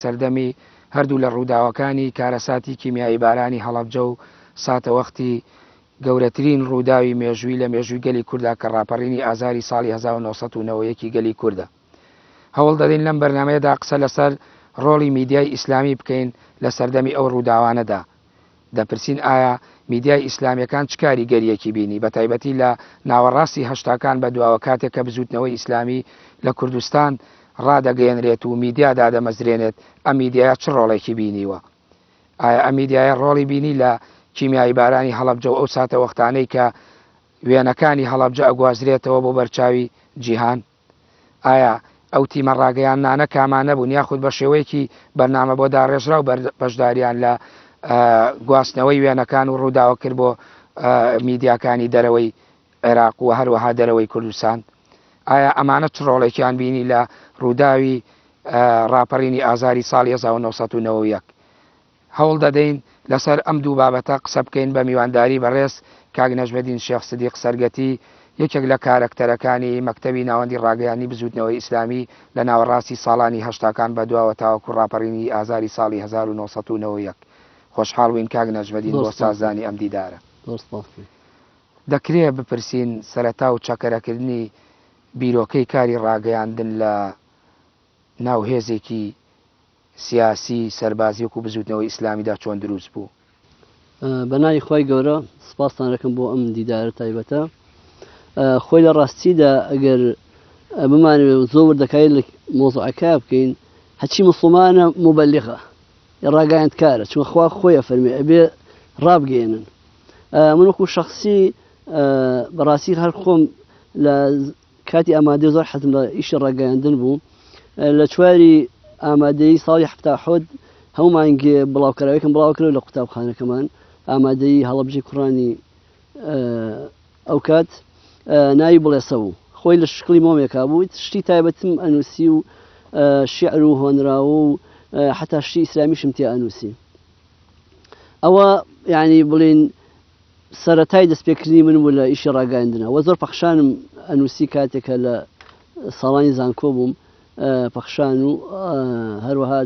سەردەمی هەردوو لە ڕووداوەکانی کارەساتی کیمیایی بارانی هەڵەبجە و ساتەوەختی گەورەترین ڕووداوی مێژووی لە مێژووی گەلی کووردا کە ڕاپەڕینی ئازاری ساڵی 1990 گەلی کووردە. هەوڵ دەدەین لەم بەرنامەیەدا قسە لەسەر ڕۆڵی میدیای ئیسلامی بکەین لە سەردەمی ئەو ڕووداوانەدا. دەپرسین ئایا میدیای ئیسلامیەکان چ کاریگەریەکی بینی بە تایبەتی لە ناوەڕاستی هەشتاکان بە دواوە کاتێک کە بزوتنەوەی ئیسلامی لە کوردستان ڕادەگەیەنرێت و میدیادا دەمەزرێنێت ئەم میدیایە چ ڕۆڵێکی بینیوە؟ ئایا ئەم میدیایە ڕۆڵی بینی لە کیمیایی بارانی هەڵەبجە و ئەو ساتە وەختانەی کە وێنەکانی هەڵەبجە ئەگوازرێتەوە بۆ بەرچاوی جیهان؟ ئایا ئەو تیمە ڕاگەیانانە کامانە بوون یاخود بە شێوەیەکی بەرنامە بۆ داڕێژرا و بەشداریان لە گواستنەوەی وێنەکان و ڕووداوە کرد بۆ میدیاکانی دەرەوەی عێراق و هەروەها دەرەوەی کوردستان؟ ئایا ئەمانە چ ڕۆڵێکیان بینی لە ڕووداوی ڕاپەڕینی ئازاری ساڵی 1990؟ هەوڵ دەدەین لەسەر ئەم دوو بابەتە قسە بکەین بە میوانداری بەڕێز کاک نەجمەدین شێخ سدیق سەرگەتی، یەکێک لە کارەکتەرەکانی مەکتەبی ناوەندی ڕاگەیانی بزوتنەوەی ئیسلامی لە ناوەڕاستی ساڵانی هەشتاکان بە دواوە تاوەکو ڕاپەڕینی ئازاری ساڵی 1990. خۆشحاڵ بووین کاک نەجمەدین بۆ سازانی ئەم دیدارە. دەکرێت بپرسین سەرەتا و چەکەرەکردنی بیرۆکەی کاری ڕاگەیاندن لە ناو هێزێکی سیاسی سەربازیەک و بزوتنەوەی ئیسلامیدا چۆن دروست بوو؟ بەناوی خۆی گەورە سپاسان دەکەم بۆ ئەم دیدارە تایبەتە. خۆی لە ڕاستیدا ئەگەر بمانوێت زۆر وردەکاری لە مۆزوعەکە بکەین، هەچی موسڵمانە مبەلیغە ڕاگەیاندکارە، چون خوا خۆیە فەرمێ ئەبێ ڕابگەێنن. من وەکو شەخسی بەڕاستی هەر خۆم لە کاتی ئامادەی زۆر حەزم لە ئیشی ڕاگەیاندن بوو. لە چواری ئامادەی ساڵی 1970 هەموو مانگێ بڵاوکراوەکەم بڵاو کرد لە قوتابخانەکەمان ئامادەی هەڵەبجەی کوڕانی ئەو کات ناوی بڵێسە بوو. خۆی لە شکلی مۆمێکا بوو، شتی تایبەتم ئەنووسی و شیعر و هۆنراوە و حتا شتی ئیسلامیشم تێ ئەنووسی. ئەوە یعنی بڵین سەرەتای دەستپێکردنی من بوو لە ئیشی ڕاگەیاندنەوە. زۆر پەخشانم ئەنووسی کاتێکە لە ساڵانی زانکۆ بووم، پەخشان و هەروەها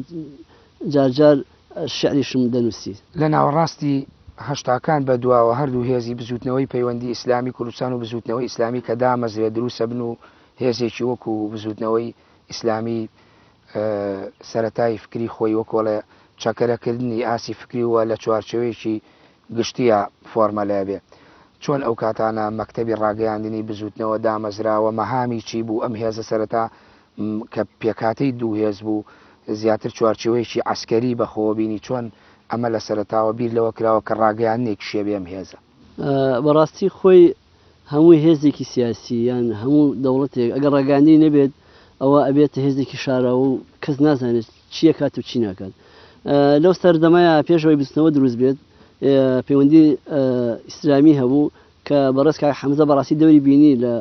جارجار شعریشم دەنووسی. لە ناوەڕاستی هەشتاکان بە دواوە هەردوو هێزی بزوتنەوەی پەیوەندی ئیسلامی کوردستان و بزوتنەوەی ئیسلامی کە دامەزرێت دروستە بن و هێزێکی وەکو بزوتنەوەی ئیسلامی سەرەتای فکری خۆی وەکۆڵێ چەکەرەکردنی ئاسی فکری وە لە چوارچەوەیەکی گشتیە فۆرمەلای بێ. چۆن ئەو کاتانە مەکتەبی ڕاگەیاندنی بزوتنەوە دامەزراوە؟ مەهامی چی بوو ئەم هێزە سەرەتا کە پێکاتەی دوو هێز بوو زیاتر چوارچەوەیەکی عسکەری بەخۆوە بینی؟ چۆن ئەمە لە سەرەتاوە بیر لەوە کراوە کە ڕاگەیاندنێک شێبێ ئەم هێزە؟ بەڕاستی خۆی هەموو هێزێکی سیاسی یان هەموو دەوڵەتێک ئەگەر ڕاگەاندنی نەبێت ئەوە ئەبێتە هێزێکی شاراوە و کەس نازانێت چییە کات و چی ناکات. لەو سەردەمایە پێشەوەی بستنەوە دروست بێت پەیوەندی ئیسلامی هەبوو کە بەڕێز کاک حەمزە بەڕاستی دەوری بینی لە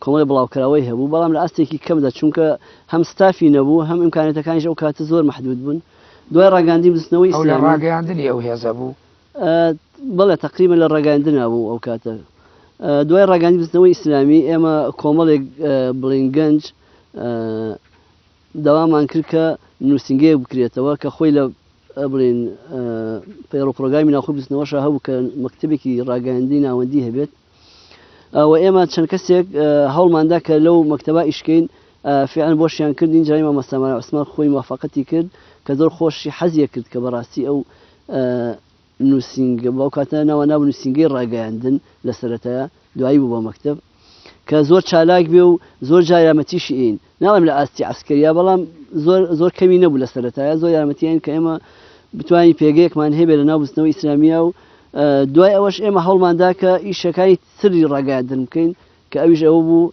کۆمەڵی بڵاوکراوەی هەبوو، بەڵام لە ئاستێکی کەمدا چونکە هەم ستافی نەبوو هەم ئیمکانەتەکانیش ئەو کاتە زۆر مەحدود بوون. دوای ڕاگەاندنی بستنەوەی ئیسلامی ڕاگەیاندنی ئەو هێزە بوو، بەڵێ تقریبا لە ڕاگەاندنا بوو ئەو کاتە. دوای ڕاگەاندنی بستنەوەی ئیسلامی ئێمە کۆمەڵێک بڵین گەنج داوامان کرد کە نووسنگەیەک بکرێتەوە کە خۆی لە بڵین پەیڕۆپرۆگرامی ناوخۆی بستنەوەش هەبوو کە مەکتەبێکی ڕاگەاندنی ناوەندی هەبێت. و ئێمە چەند کەسێک هەوڵماندا کە لەو مەکتەبە ئیشکەین فعلا بۆشیان کرد. اینجای مامۆستا سامانە عوسمان خۆی موافقەتی کرد کە زۆر خۆشی حەزیە کرد کە بەڕاستی ئەو نووسنگە بەو کاتە ناوە ناو نووسنگەی ڕاگەیاندن لە سەرەتایە دوایی بوو بە مەکتەب کە زۆر چالاک بێ و زۆر جا یارمەتیشی ئین ناڵێم لە ئاستی عسکەریە، بەڵام زۆر کەمی نەبوو لە سەرەتایە، زۆر یارمەتیان کە ئێمە بتوانین پێگەیەکمان هەبێت لە ناو بستنەوەی ئیسلامیە. و دوای ئەوەش ئێمە هەوڵماندا کە ئیشەکانی تری ڕاگەیاندن بکەین کە ئەویش ئەوە بوو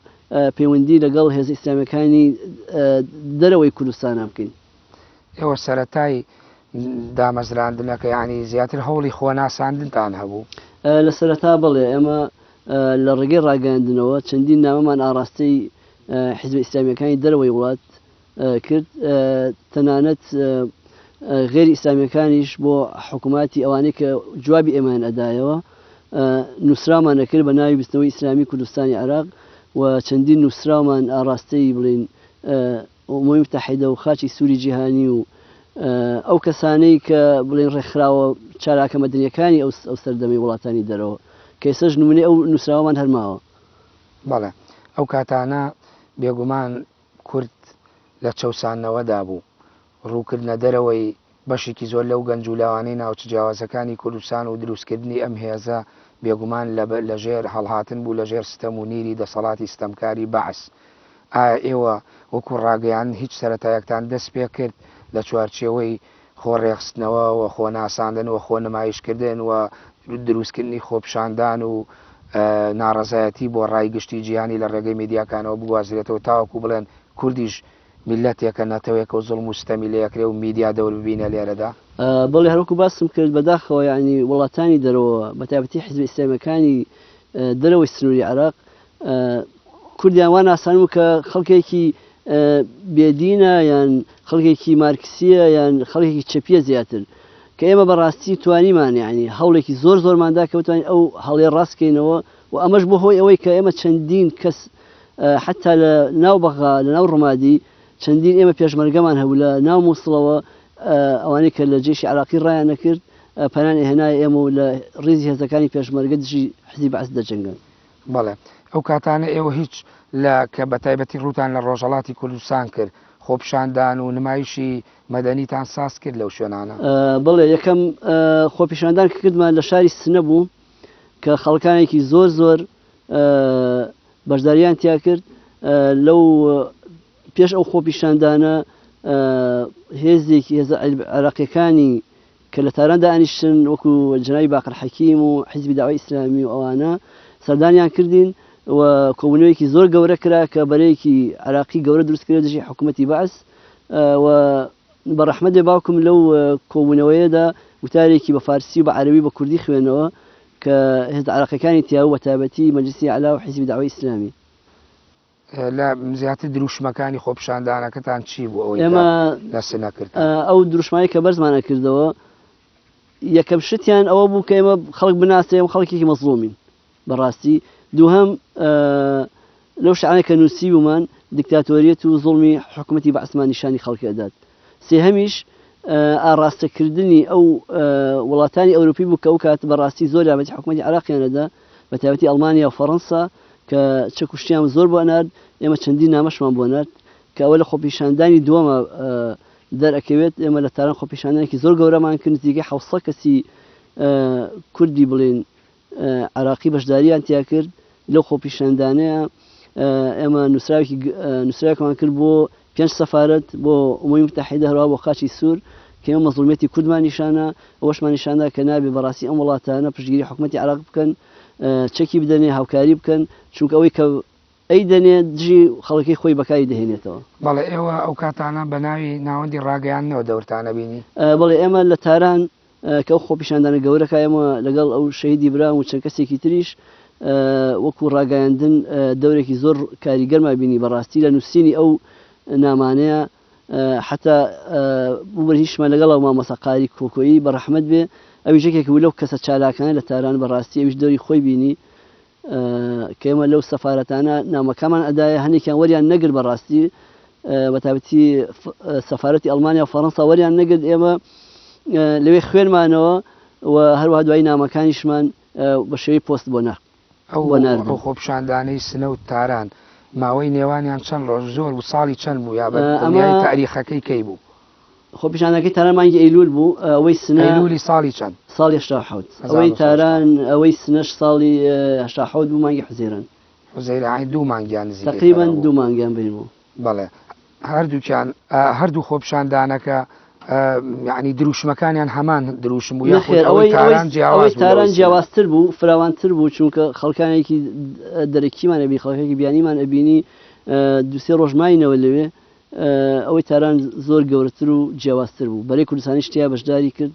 پەیوەندی لەگەڵ هێز ئیسلامیەکانی دەرەوەی کوردستانە بکەین. ئێوە سەرەتای دامەزراندنەکە یعنی زیاتر هەوڵی خۆناساندنتان هەبوو؟ لە سەرەتا بڵێ ئێمە لە ڕێگەی ڕاگەاندنەوە چەندین نامەمان ئاراستەی حیزب ئیسلامیەکانی دەرەوەی وڵات کرد، تەنانەت غێری ئیسلامیەکانیش بۆ حکوومەتی ئەوانەی کە جوابی ئێمان ئەدایەوە نووسرامان نەکرد بە ناوی بستنەوەی ئیسلامی کوردستانی عێراق و چەندین نووسرامان ئاراستەی بڵین ئومەوی متحیدە و خاچی سووری جیهانی و ئەو کەسانەی کە بڵێن ڕێکخراوە چالاکە مەدەنیەکانی ئەو سەردەمی وڵاتانی دەرەوە کە ئێستاش نمونەی ئەو نووسراوەمان هەرماوە. بەڵێ ئەو کاتانە بێگومان کورد لە چەوسانەوەدا بوو ڕووکردنە دەرەوەی بەشێکی زۆر لەو گەنج و لاوانەی ناوچە جیاوازەکانی کوردستان و دروستکردنی ئەم هێزە بێگومان لەژێر هەڵهاتن بوو لەژێر ستەم و نیری دەسەڵاتی ستەمکاری بەعس. ئایا ئێوە وەکو ڕاگەیان هیچ سەرەتایەکتان دەست پێ کرد لە چوارچێوەی خۆ ڕێخستنەوە و خۆ ناساندن و خۆ نمایشکردن و دروستکردنی خۆپشاندان و ناڕەزایەتی بۆ ڕایگشتی جیهانی لە ڕێگەی میدیاکانەوە بگوازرێتەوە تاوەکو بڵێن کوردیش میلەتێکە نەتەوەیەکە و زوڵم و ستەمی لە یەکرێ و میدیا دەور ببینە لێرەدا. بەڵێ هەروەکو باسم کرد بەداخەوە یعنی وڵاتانی دەرەوە بەتایبەتی حیزبی ئیسلامیەکانی دەرەوەی سنووری عێراق کوردیان وان ئاسان کە خەڵکێکی بێدینە یان خەڵکێکی مارکسیە یان خەڵکێکی چەپیە زیاتر کە ئێمە بەڕاستی توانیمان یعنی هەوڵێکی زۆرماندا کە بتوانین ئەو هەڵێ ڕاستکەینەوە و ئەمەش بۆ هۆی ئەوەی کە ئێمە چەندین کەس حتا لە ناو بەغا لە ناو ڕمادی چەندین ئێمە پێشمەرگەمان هەبوو لە ناو مووسڵەوە ئەوانەی کە لە جێشی عراقی ڕایان نەکرد پەنان هێنای ئێمە و لە ڕێزی هێزەکانی پێشمەرگە دژی حزبی بەعس دەجەنگن. بەڵێ ئەو کاتانە ئێوە هیچ لە کە بەتایبەتی ڕوتان لە ڕۆژهەڵاتی کوردستان کرد خۆپیشاندان و نمایشی مەدەنیتان ساز کرد لەو شوێنانە؟ بڵێ یەکەم خۆپیشاندان کردمان لە شاری سنە بوو کە خەڵکانێکی زۆر بەشداریان تیا کرد. لەو پێش ئەو خۆپیشاندانە هێزێکی هێزە عێراقیەکانی کە لە تاران دانیشتن وەکو جنابی باقر حەکیم و حیزبی داوای ئیسلامی و ئەوانە سەردانیان کردین و کۆبوونەوەیەکی زۆر گەورە کرا کە بەرەیەکی عراقی گەورە دروستکرێت دژی حکوومەتی بەعس و بەڕەحمەدێ باوکم لەو کۆبوونەوەیەدا وتارێکی بە فارسی و بە عەرەبی بە کوردی خوێنەوە کە هێزە عێراقیەکانی تیاو بەتایبەتی مەجلیسی عەلا و حیزبی داوای ئیسلامی. لە زیاتر دروشمەکانی خۆپیشاندانەکەتان چی بوو ئەوەی ئێمە لە سنە کرد؟ ئەو دروشمایی کە بەرزمانە کردەوە یەکەم شتیان ئەوە بوو کە ئێمە خەڵک بناسێ خەڵکێکی مەزڵومین بەڕاستی. دووهەم لەو شعانە کە نووسی بوومان دیکتاتۆریەت و زوڵمی حکوومەتی بەعسمان نیشانی خەڵکێدات. سێهەمیش ئاڕاستەکردنی ئەو وڵاتانی ئەوروپی بوو کە ئەو کات بەڕاستی زۆر یابەتی حکوومەتی عێراقیانەدا بەتایبەتی ئەڵمانیا و فەڕەنسا کە چە کوشتیان زۆر بۆ نارد ئێمە چەندین نامەشمان بۆ نارد کە ئەوە لە خۆپیشاندانی دووەمە دەرەکەوێت. ئێمە لە تاران خۆپیشاندانێکی زۆر گەورەمان کرد نزیکەی 700 کەسی کوردی بڵێن عراقی بەشداریان تیا کرد. لەو خۆپیشاندانەیە ئێمە نووسراوێکمان کرد بۆ 5 سەفارەت بۆ ئومەوی متحیدە هەروە بۆ خاچی سوور کە ئێمە مەزڵومیەتی کوردمان نیشانە ئەوەشمان نیشاندا کە نابێ بەڕاستی ئەم وڵاتانە پشتگیری حکوومەتی عێراق بکەن چەکی بدەنێ هاوکاری بکەن چونکە ئەوەی کە ئەی دەنێ دژی خەڵکی خۆی بەکاری دەهێنێتەوە. بەڵێ ئێوە ئەو کاتانە بە ناوی ناوەندی ڕاگەیاندنەوە دەورتانە بینی؟ بەڵێ ئێمە لە تاران کە ئەو خۆپیشاندانە گەورەکە ئێمە لەگەڵ ئەو شەهیدی برام و چەند کەسێکی تریش وەکو ڕاگەیاندن دەورێکی زۆر کاریگەرما بینی بەڕاستی لە نووسینی ئەو نامانەیە حتا بوو هیچمان لەگەڵ ئەو مامۆساقاری کۆکۆیی بەڕەحمەد بێ ئەوی ژێکێکی لەو کەسە چالاکانە لە تاران بەڕاستی ئەویش دەوری خۆی بینی کە ئێمە لەو سەفارەتانە نامەکەمان ئەدایە هەندێکیان وەریان نەگرت بەڕاستی بەتایبەتی سەفارەتی ئەڵمانیا و فەڕەنسا وەریان نەگرت ئێمە لەوێ خوێنمانەوە و هەروەها دوای نامەکانیشمان بە شێوەی پۆست بۆ نار. ئەو خۆپیشاندانەی سنە و تاران ماوەی نێوانیان چەند ڕۆژ زۆر و ساڵی چەند بوو یا بەدڵنیای تاریخەکەی کەی بوو؟ خۆپیشاندانەکەی تاران مانگی ئەیلول بوو ئەوەی سنە ئەیلولی ساڵی چەند؟ ساڵی 87. ئەوەی تاران ئەوەی سنەش ساڵی 87 بوو مانگی حوزەیران. حوزەیران 2 مانگیان نزیک تقریبا 2 مانگیان بینەوە. بەڵێ هەردوو خۆپیشاندانەکە یعنی دروشمەکانیان هەمان دروشم بوو یاخۆ ئەوەی تاران جیاوازتر بوو فراوانتر بوو چونکە خەڵکانێکی دەرەکیمان ئەبینی خەڵکێکی بیانیمان ئەبینی دووسێ ڕۆژماینەوە لەوێ ئەوەی تاران زۆر گەورەتر و جیاوازتر بوو بەرەی کوردستانی شتیا بەشداری کرد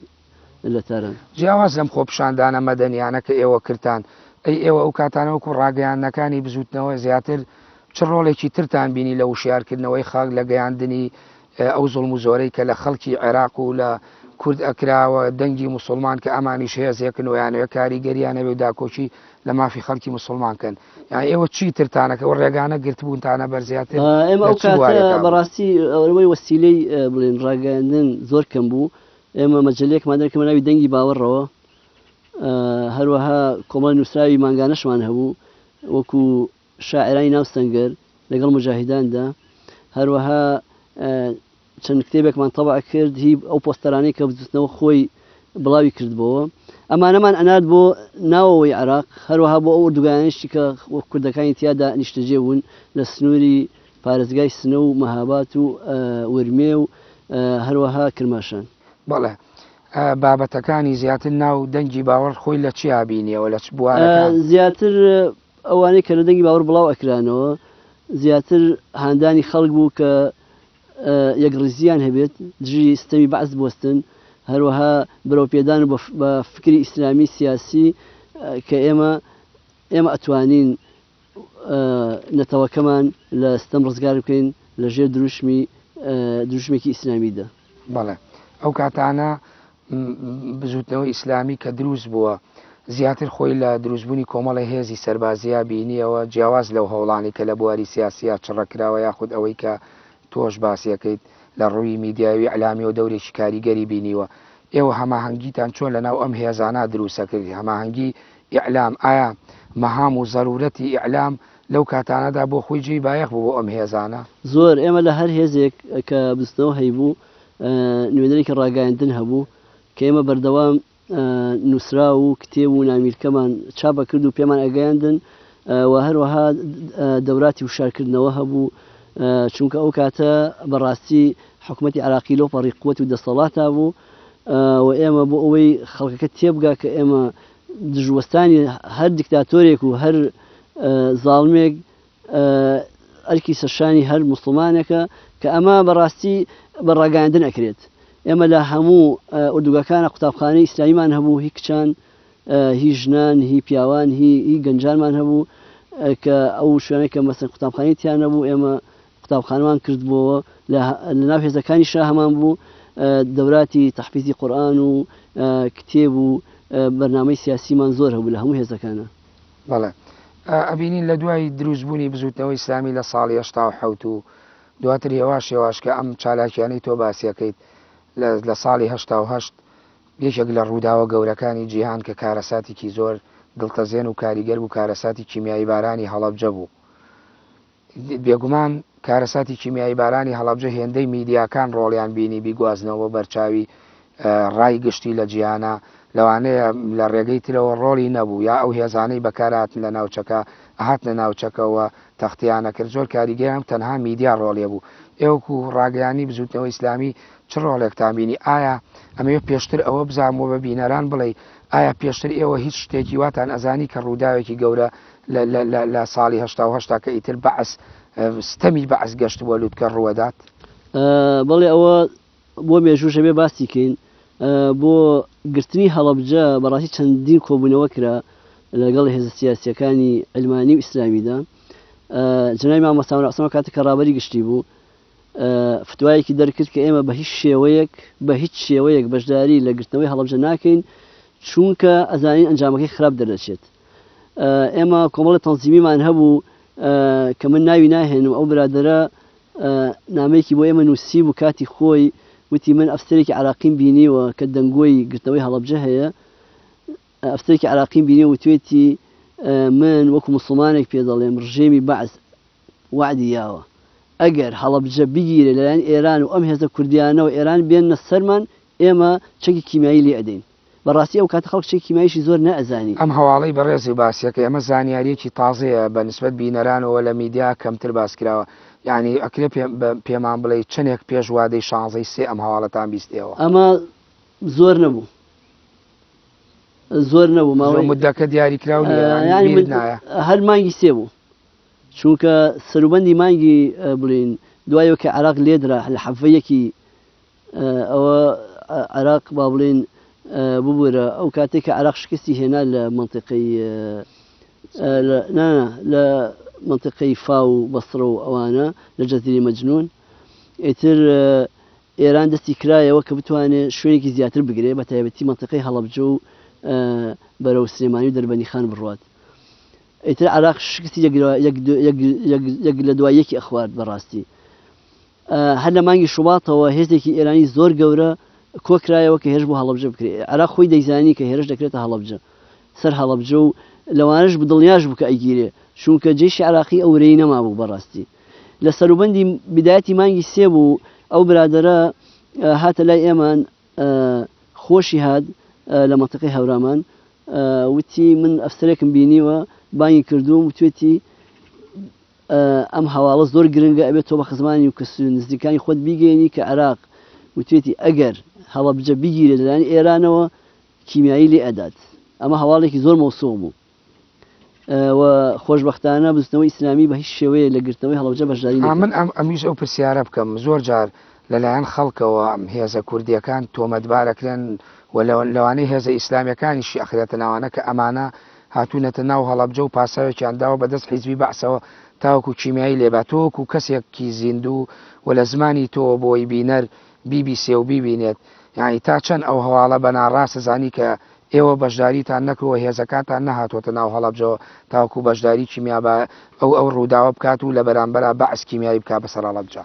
لە تاران. جیاواز لەم خۆپیشاندانە مەدەنیانە کە ئێوە کردان ئێوە ئەو کاتانەوەکو ڕاگەیاندنەکانی بزوتنەوە زیاتر چ ڕۆڵێکی ترتان بینی لە وشیارکردنەوەی خاک لە گەیاندنی ئەو زوڵم و زۆرەی کە لە خەڵکی عێراق و لە کورد ئەکراوە دەنگی مسلمان کە ئەمانیش هێزێکن و یانەوە کاریگەریانە بێ و داکۆچی لە مافی خەڵکی مسلمانکەن یان ئێوە چی ترتانەکە و ڕێگانە گرتبوونتانە بەرزیاتر ئێمە ئەو کاتە بەڕاستی ئەوەی وەسیلەی بڵێن ڕاگەاندن زۆر کەم بوو ئێمە مەجلەیەکمان دەکەمە ناوی دەنگی باوەڕەوە هەروەها کۆمەڵ نووسراوی مانگانەشمان هەبوو وەکو شاعرانی ناو سەنگەر لەگەڵ مجاهیداندا هەروەها چەند کتێبێکمان تەبع کرد هی ئەو پۆستەرانەی کە بزوتنەوە خۆی بڵاوی کردبەوە ئەمانەمان ئەنات بۆ ناوەوەی عراق هەروەها بۆ ئەو ئوردوگانیشتی کە کوردەکانی تیادا نیشتەجێ بوون لە سنووری پارێزگای سنە و مەهابات و ورمێ و هەروەها کرماشان بەڵێ بابەتەکانی زیاتر ناو دەنگی باوەڕ خۆی لە چی بینیەوە لە بوارەکان زیاتر ئەوانەی کە لە دەنگی باوەڕ بڵاو ئەکرانەوە زیاتر هاندانی خەڵک بوو کە یەکڕزیان هەبێت دژی ستەمی بەعز بوەستن هەروەها بەرەوپێدان و بە فکری ئیسلامی سیاسی کە ئێمە ئەتوانین نەتەوەکەمان لە ستەم ڕزگار بکەین لە ژێر دروشمێکی ئیسلامیدا بەڵێ ئەو کاتانە بزوتنەوەی ئیسلامی کە دروست بووە زیاتر خۆی لە دروستبوونی کۆمەڵی هێزی سەربازیە بینیەوە جیاواز لەو هەوڵانی کە لە بواری سیاسیە چڕەکراوە یاخود ئەوەی کە تۆش باسیەکەیت لە ڕووی میدیاوی ئەلامی و دەورێکی کاریگەری بینیوە ئێوە هەماهەنگیتان چۆن لەناو ئەم هێزانە دروستەکردی هەماهەنگی ئیعلام ئایا مەهام و زەرورەتی ئیعلام لەو کاتانەدا بۆ خۆی جێی بایەخ بوو بۆ ئەم هێزانە زۆر ئێمە لە هەر هێزێک کە بستنەوە هەیبوو نوێنەرێکی ڕاگەاندن هەبوو کە ئێمە بەردەوام نووسرا و کتێب و نامیرکەمان چاپە کرد و پێمان ئەگەیاندن و هەروەها دەوراتی وشارکردنەوە هەبوو چونکە ئەو کاتە بەڕاستی حکوومەتی عراقی لۆ پەڕی قووەت و دەسەڵاتە بوو و ئێمە بۆ ئەوەی خەڵکەکە تێبگا کە ئێمە دژوەستانی هەر دیکتاتۆرێک و هەر زاڵمێک ئەرکی سەرشانی هەر موسڵمانێکە کە ئەمە بەڕاستی بە ڕاگەاندن ئەکرێت ئێمە لە هەموو ئوردوگاکانە قوتابخانەی ئیسلامیمان هەبوو هی کچان هی ژنان هی پیاوان هی گەنجانمان هەبوو کە ئەو شوێنەی کە مەسەن قوتابخانەی تیان نەبوو ئێمە قوتابخانەمان کردبووەوە لە ناو هێزەکانی شا هەمان بوو دەوراتی تەحفیزی قورئان و کتێب و بەرنامەی سیاسیمان زۆر هەبوو لە هەموو هێزەکانە بەڵێ ئەبینین لە دوای دروستبوونی بزوتنەوەی ئیسلامی لە ساڵی 1970 و دواتر هێواش کە ئەم چالاکیانەی تۆ باسیەکەیت لە ساڵی 1970 یەکێک لە ڕووداوە گەورەکانی جیهان کە کارەساتێکی زۆر دڵتەزێن و کاریگەر بوو کارەساتی کیمیایی بارانی هەڵەبجە بوو بێگومان کارەساتی کیمیایی بارانی هەڵەبجە هێندەی میدیاکان ڕۆڵیان بینی بیگوازنەوە بەرچاوی ڕای گشتی لە جیهانە لەوانەیە لە ڕێگەی ترەوە ڕۆڵی نەبوو یا ئەو هێزانەی بەکارهاتن لە ناوچەکە هاتنە ناوچەکەەوە تەختیانە کرد زۆر کاریگەیان تەنها میدیا ڕۆڵێ بوو ئێوەکو ڕاگەیانی بزوتنەوەی ئیسلامی چ ڕۆڵێکتان بینی ئایا ئەمەوە پێشتر ئەوە بزانمەوە بە بینەران بڵێ ئایا پێشتر ئێوە هیچ شتێکی واتان ئەزانی کە ڕووداوێکی گەورە لە ساڵی 1970 کە ئیتر بەعس ستەمی بەعس گەشت بۆ لووتکە ڕوەدات بەڵێ ئەوە بۆ مێژوو شەبێ باسی کەین بۆ گرتنی هەڵەبجە بەڕاستی چەندین کۆبوونەوە کرا لەگەڵ هێزە سیاسیەکانی ئەلمانی و ئیسلامیدا جنای مامۆستا ئەسمە کاتێک کە ڕابەری گشتی بوو فتوایەکی دەرکرد کە ئێمە بە هیچ شێوەیەک بەشداری لە گرتنەوەی هەڵەبجە ناکەین چونکە ئەزانین ئەنجامەکەی خراپ دەردەچێت ئێمە کۆمەڵی تەنزیمیمان هەبوو کە من ناوی ناهێن و ئەو برادەرە نامەیەکی بۆ ئێمە نووسی بوو کاتی خۆی وتی من ئەفسەرێکی عراقیم بینیوە کە دەنگۆی گرتنەوەی هەڵەبجە هەیە ئەفسەرێکی عراقیم بینی و توێتی من وەکو مسلمانێک پێ دەڵێم ڕژێمی بەعس وعدی یاوە ئەگەر هەڵەبجە بگیرێ لەلایەن ئێران و ئەم هێزە کوردیانەوە ئێران بێنە سەرمان ئێمە چەکی کیمیایی لێ ئەدەین بەڕاستی ئەو کاتە خەڵک چەکی کیمیاییشی زۆر نەئەزانی ئەم هەواڵەی بەڕێزی باسیەکە ئەمە زانیاریەکی تازەیە بە نسبەت بینەرانەوە لە میدیا کەمتر باسکراوە یعنی ئەکرێ پێمان بڵێ چنێک پێش وادەی 16 ئەم هەواڵەتان بیستەوە ئەمە زۆر نەبوو ماوەی مدەکە دیاریکراو هەر مانگی سێ بوو چونکە سەروبەندی مانگی بڵین دوایەوە کە عراق لێدرا لە حەفەیەکی ئەوە عراق با بڵین ببوورە ئەو کاتێک کە عراق شکستی هێنا لە منطقەی فا و بەسڕە و ئەوانە لە جەزیرەی مەجنون ئیتر ئێران دەستی کرایەوە کە بتوانێت شوێنێکی زیاتر بگرێ بە تایبەتی منطقەی هەڵەبجە و بەرەو سلێمانی و دەربەنی خان بڕوات. ئیتر عراق شکستی یەک لە دوای یەکی ئەخوارد بەڕاستی. هەر لە مانگی شوباتەوە هێزێکی ئێرانی زۆر گەورە کۆکرایەوە کە هێرش بۆ هەڵەبجە بکرێت. عراق خۆی دەیزانی کە هێرش دەکرێتە هەڵەبجە سەر هەڵەبجە و لەوانش بدڵنیاش بوو کە ئەیگیرێ چونکە جێشی عراقی ئەورەی نەمابوو بەڕاستی. لە سەروبەندی بدایەتی مانگی سێ بوو ئەو برادەرە هاتە لای ئێمان خۆشی هات لە منطقەی هەورامان وتی من ئەفسەرێکم بینیوە بانگی کردووم وتوێتی ئەم هەواڵە زۆر گرنگە ئەبێت تۆ بە خزمانی و کە نزیکانی خۆت بیگەێنی کە عراق وتوێتی ئەگەر هەڵەبجە بیگیرێت لەلایەن ئێرانەوە کیمیایی لێ ئەدات. ئەمە هەواڵێکی زۆر مەوسوع بوو و خۆشبەختانە بستنەوەی ئیسلامی بە هیچ شێوەیە لە گرتنەوەی هەڵەبجە بەشداری نەکرد. من ئەمیش ئەو پرسیارە بکەم زۆر جار لەلایەن خەڵکەوە هێزە کوردیەکان تۆمەتبارەکرێن و لەوانەیە هێزە ئیسلامیەکانیشی ئەخرێتە ناوانە کە ئەمانە هاتوونەتە ناو هەڵەبجە و پاساوێکیان داوە بەدەست حیزبی بەعسەوە تاوەکو کیمیایی لێباتۆکو کەسێکی زیندوو و لە زمانی تۆ بۆی بینەر BBC و بیبینێت یعنی تا چەند ئەو هەواڵە بەناڕاستە زانی کە ئێوە بەشداریتان نەکەوە هێزەکانتان نەهاتۆتە ناو هەڵەبجەوە تاوەکو بەشداری کیمیا بە ئەو ڕووداوە بکات و لە بەرامبەر بەعس کیمیایی بکات بەسەر هەڵەبجە.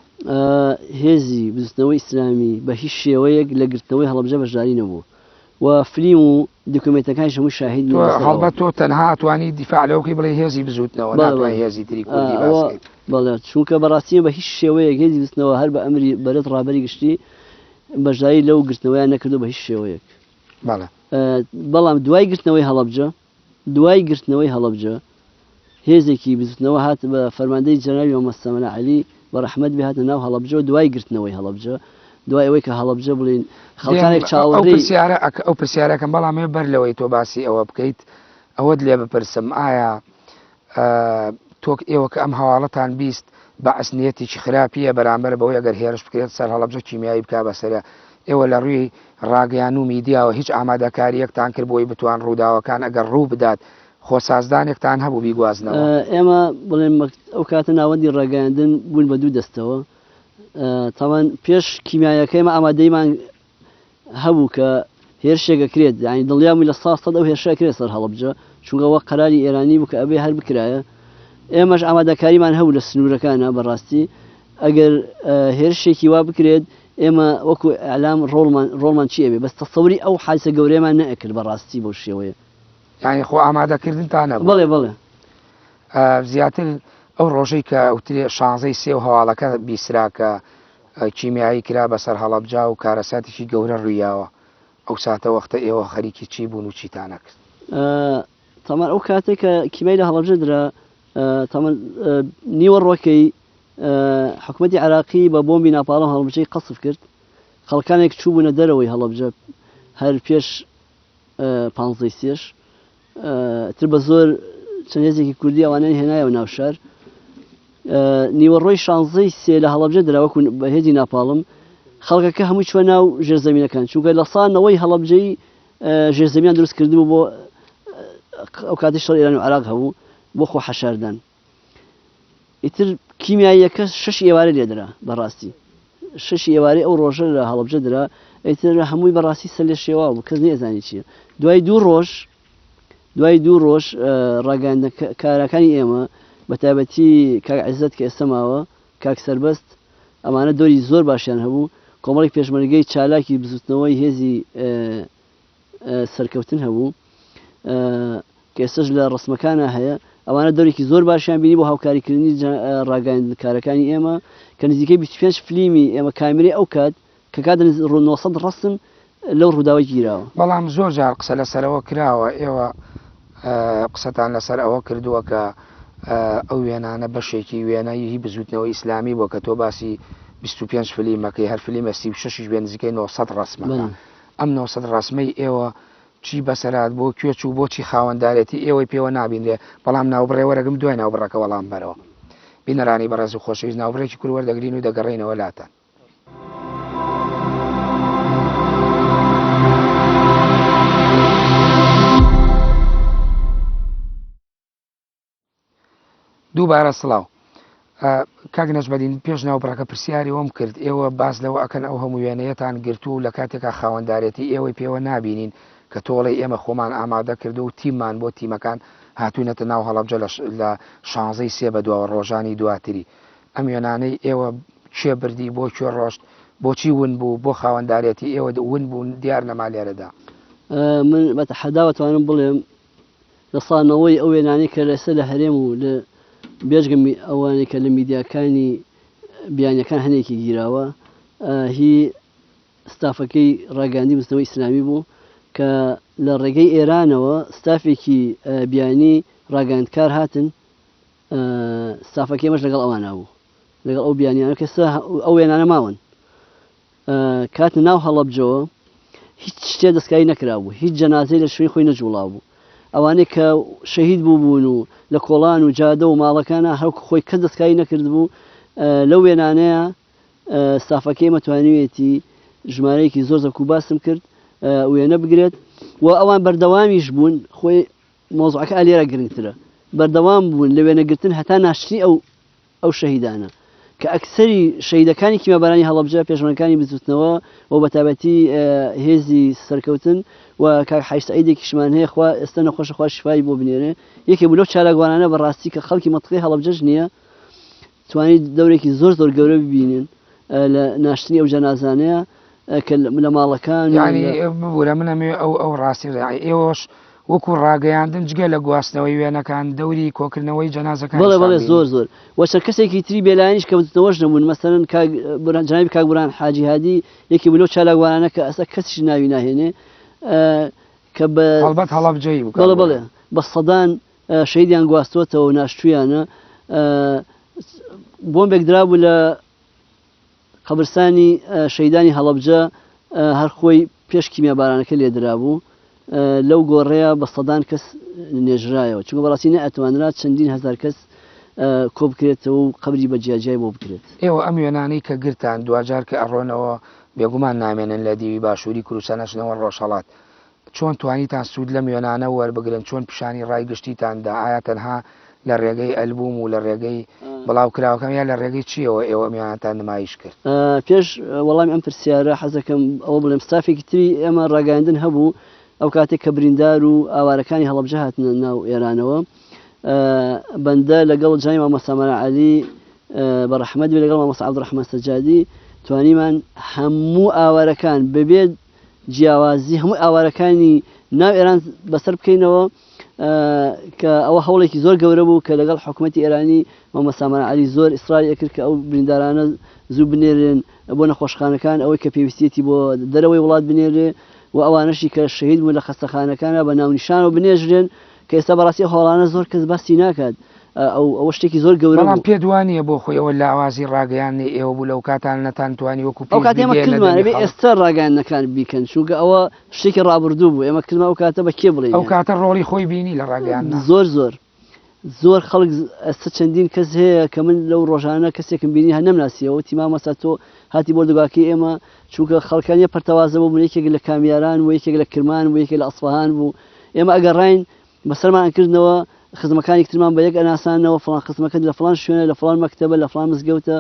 هێزی بستنەوەی ئیسلامی بە هیچ شێوەیەک لە گرتنەوەی هەڵەبجە بەشداری نەبوو و فیلم و دکومنتەکانی هەموو شاهید هەڵبەت تۆ تەنها ئەتوانی دیفاع لەوەکەی بڵێ هێزی بزوتنەوە ناتوانێت هێزی تری کوردی باسکەیت. بەڵێ چونکە بەڕاستی بە هیچ شێوەیەک هێزی بستنەوە هەر بە ئەمری بەرەت ڕابەری گشتی بەشداری لەو گرتنەوەیان نەکردو بە هیچ شێوەیەک. بەڵام دوای گرتنەوەی هەڵەبجە هێزێکی بزوتنەوە هات بە فەرماندەی جەنابی مەمەستەمەنە عەلی بەڕەحمەت بێ هاتە ناو هەڵەبجە و دوای گرتنەوەی هەڵەبجە دوای ئەوەی کە هەڵەبجە بڵین خەڵکانێک چاوەڕێی ئەو پرسیارەکەم بەڵام بەر لەوەی تۆ باسی ئەوە بکەیت ئەوەت لێ بپرسم ئایا تۆ ئێوە کە ئەم هەواڵەتان بیست بەعس نیەتێکی خراپیە بەرامبەر بەوەی ئەگەر هێرش بکرێت سەر هەڵەبجە کیمیایی بکا بەسەرە ئێوە لە ڕووی ڕاگەیان و میدیاوە هیچ ئامادەکاریەکتان کرد بۆی بتوان ڕووداوەکان ئەگەر ڕوو بدات خۆسازدانێکتان هەبوو بیگوازنەوە؟ ئێمە بڵێن ئەو کاتە ناوەندی ڕاگەاندن بوون بە دوو دەستەوە تاوان پێش کیمیایەکەیمە ئامادەیمان هەبوو کە هێرشێکە کرێت یعنی دڵیامی لە 100 ئەو هێرشە کرێت سەر هەڵەبجە چونکەوە قەراری ئێرانی بوو کە ئەبێ هەر بکرایە. ئێمەش ئامادەکاریمان هەبوو لە سنوورەکانە بەڕاستی ئەگەر هێرشێکی وا بکرێت ئێمە وەکو ئەعلام ڕۆڵمان چی ئەبێ بەس تەسەوری ئەو حادسە گەورەیەمان نەئەکرد بەڕاستی بۆ شێوەیە یعنی خۆ ئامادەکردنتانە بڵێ زیاتر ئەو ڕۆژەی کە ئەوترێ 16 سێ و هەواڵەکە بیسراکە کیمیایی کرا بەسەر هەڵەبجا و کارەساتێکی گەورە ڕوویاوە ئەو ساتە وەختە ئێوە خەریکی چی بوون و چیتان نەکرد؟ تەمان ئەو کاتێک کە کیمیایی لە هەڵەبجە درا تەمان نیوە ڕۆکەی حکومەتی عراقی بە بۆمبی ناپاڵەم هەڵەبجەی قەسف کرد خەڵکانێک چوو بوونە دەرەوەی هەڵەبجە هەر پێش 15 سێش تر بە زۆر چەند هێزێکی کوردی ئەوانەی هێنایەوە ناو شار نیوەڕۆی 16 سێ لە هەڵەبجە دراوەکو بە هێزی ناپاڵم خەڵکەکە هەمووی چوە ناو ژێرزەمینەکان چونکە لە سانەوەی هەڵەبجەی ژێرزەمیان دروست کردبوو بۆ ئەو کاتی شەڕ ئێران و عراق هەبوو بۆ خۆ حەشاردان. ئیتر کیمیاییەکە 6 ئێوارە لێدرا بەڕاستی 6 ئێوارەی ئەو ڕۆژە لە هەڵەبجە درا ئیتر هەمووی بەڕاستی سەر لێ شێوا بوو کەس نێزانی چییە. دوای دوو ڕۆژ ڕاگەاندنەکارەکانی ئێمە بە تایبەتی کاک عیزەت کە ئێستا ماوە کاک سەربەست ئەمانە دۆری زۆر باشیان هەبوو کۆمەڵێک پێشمەرگەی چالاکی بزوتنەوەی هێزی سەرکەوتن هەبوو کە ئێستش لە ڕسمەکانە هەیە ئەوانە دەورێکی زۆر باشیان بینی بۆ هاوکاریکردنی ڕاگەاندنەکارەکانی ئێمە کە نزیکەی 25 فلیمی ئێمە کامێرەی ئەو کات کە کات 900 ڕستم لەو ڕووداوی گیراوە. بەڵام زۆر جار قسە لەسەرەوە کراوە ئێوە قسەتان لەسەر ئەوە کردووە کە ئەو وێنانە بەشێکی وێنایی بزوتنەوەی ئیسلامی بۆ کە تۆ باسی 25 فلیمەکەی هەر فلیمە 36 وێن نزیکەی 900 ڕسمەکە ئەم 900 ڕسمەی ئێوە چی بەسەرات بۆ کوێچ و بۆچی خاوەنددارێتی ئێوەی پێوە نابینرێ بەڵام ناوبڕێوەرەگەم دوای ناوبڕەکە وەڵام بەرەوە بینەرانی بەڕێز و خۆشەویست ناوبڕێکی کوروەردەگرین و دەگەڕێنەوە لاتان. دووبارە سڵاو کاک نەجمەدین پێش ناوبڕەکە پرسیاری وەم کرد ئێوە باس لەوە ئەکەن ئەو هەموو وێنەیەتان گرتو لە کاتێکا خاوەنددارێتی ئێوەی پێوە نابینین کە تۆڵی ئێمە خۆمان ئامادە کردو و تیممان بۆ تیمەکان هاتوونەتە ناو هەڵەبجە لە 16 سێ بە دواوە ڕۆژانی دواتری ئەم وێنانەی ئێوە کوێ بردی بۆ کوێ ڕۆشت بۆچی ون بوو بۆ خاوەنددارێتی ئێوە ون بوون دیار نەما لێرەدا من بەتەحەداوەتوانم بڵێم لە سانەوەی ئەو وێنانەی کە لەسەر لە هەرێم و لە بێژگەم ئەوانەی کە لە میدیاکانی بیانیەکان هەنێکی گیراوە هی ستافەکەی ڕاگەاندی مستەوەی ئیسلامی بوو کە لە ڕێگەی ئێرانەوە ستافێکی بیانی ڕاگەاندکار هاتن ستافەکەی مەش لەگەڵ ئەوانە بوو لەگەڵ ئەو بیانیانە کە ئەو وێنانە ماون کاتە ناو هەڵەبجەوە هیچ شتێ دەستکاری نەکرابوو هیچ جەنازەی لە شوێنی خۆی نەجوڵا بوو ئەوانەی کە شەهید بوون و لە کۆڵان و جادە و ماڵەکانە هەرکو خۆی کەس دەستکاری نەکرد بوو لەو وێنانەیە ستافەکەی مەتوانوێتی ژمارەیەکی زۆر زەکو باسم کرد وێنە بگرێت و ئەوان بەردەوامیش بوون خۆی مۆزوعەکە ئالێرە گرنگترە بەردەوام بوون لە وێنەگرتن هەتا ناشتنی ئەو شەهیدانە کە ئەکسەری شەهیدەکانی کیمەبارانی هەڵەبجە پێشمەرەکانی بزوتنەوە و بەتابەتی هێزی سەرکەوتن و کاک حاج سەعیدێکیشمان هەیە خوا ئێستا نەخۆشە خوا شیفای بۆ بنێرێ یەکێ بوو لەو چالاکوانانە بەڕاستی کە خەڵکی مەنتیقەی هەڵەبجەش نییە توانیت دەورێکی زۆر زۆر گەورە ببینن لە ناشتنی ئەو جەنازانەیە کە لە ماڵەکان ببوورە منەمێ ئەو ڕاستی ئێوەش وەکو ڕاگەیاندن جگە لە گواستنەوەی وێنەکان دەوری کۆکردنەوەی جەنازەکان بەڵێ زۆر زۆر وەچەند کەسێکی تری بێلایانیش کە بتنەوەش نەبوون مەسەرەن جەنابی کاک بورهان حاجی هادی یەکی بوو لەو چالاکوانانە کە ئەستا کەسیش ناوی ناهێنێ کە هەڵبەت هەڵەبجەی بڵێ بە سەدان شەیدیان گواستوەتەوە و ناشتویانە بۆمبێک درابوو لە قەبرستانی شەیدانی هەڵەبجە هەر خۆی پێش کیمیابارانەکە لێدرابوو لەو گۆڕەیە بە سەدان کەس نێژرایەوە چونکە بەڕاستی نەئەتوانرا چەندین هەزار کەس کۆ بکرێتەوە و قەبری بە جیاجای بۆ بکرێت ئێوە ئەم وێنانەی کە گرتان دوجار کە ئەڕۆنەوە بێگومان نامێنن لە دیوی باشووری کوردستانەشنەوە ڕۆژهەڵات چۆن توانیتان سوود لەم وێنانە وەربگرن چۆن پیشانی ڕایگشتیتاندا ئایا تەنها لە ڕێگەی ئەلبوم و لە ڕێگەی بڵاو کراوەکەم یا لە ڕێگەی چیەوە ئێوە میوانتان نمایش کرد پێش وەڵامی ئەم پرسیارە حەزەکەم ئەوە بڵێم ستافێکی تری ئێمە ڕاگەاندن هەبوو ئەو کاتێک کە بریندار و ئاوارەکانی هەڵەبجە هاتنە ناو ئێرانەوە بەندە لەگەڵ جای مامۆستا سامانە عەلی بەڕەحمەت بێ لەگەڵ مامۆستا عەبدوڕەحمان سەجادی توانیمان هەموو ئاوارەکان بەبێ جیاوازی هەموو ئاوارەکانی ناو ئێران بەسەر بکەینەوە کە ئەوە هەوڵێکی زۆر گەورە بوو کە لەگەڵ حکوومەتی ئێرانی مامۆستا سامانە عەلی زۆر ئیسراری ئەکرد کە ئەو بریندارانە زوو بنێرێن بۆ نەخۆشخانەکان ئەوەی کە پێویستێتی بۆ دەرەوەی وڵات بنێرێ و ئەوانەشی کە شەهید بوون لە خەستەخانەکانە بە ناونیشان و بنێژرێن کە ئێستا بەڕاستی هەوڵانە زۆر کەس باسی ناکات ئەوە شتێکی زۆر گەورە بەڵام پێ دوانیە بۆ خۆیەوە لە ئاوازی ڕاگەیانی ئێوە بوو لەو کاتان نەتان توانی وەکو ئەو کات ئێمە کردمانە بێ ئێستا ڕاگەیاندنەکان بیکەن چونکە ئەوە شتێکی ڕابردوو بوو ئێمە کردمان ئەو کاتە بە کێ بڵێن ئەو کاتە ڕۆڵی خۆی بینی لە ڕاگەیاندن زۆر خەڵک ئێستا چەندین کەس هەیە کە من لەو ڕۆژانە کەسێکم بینی هە نەمناسیەوە تیما مەسا تۆ هاتی بۆ دەگاکەی ئێمە چونکە خەڵکانیە پەرتەوازە بوو من یەکێک لە کامیاران و یەکێک لە کرمان و یەکێک لە ئەسفەهان بوو ئێمە ئەگەڕاین بەسەرمان کردنەوە خزمەکانی ترمان بە یەک ئەناسانەوە فڵان خزمەکە لە فڵان شوێنە لە فڵان مەکتەبە لە فڵان مزگەوتە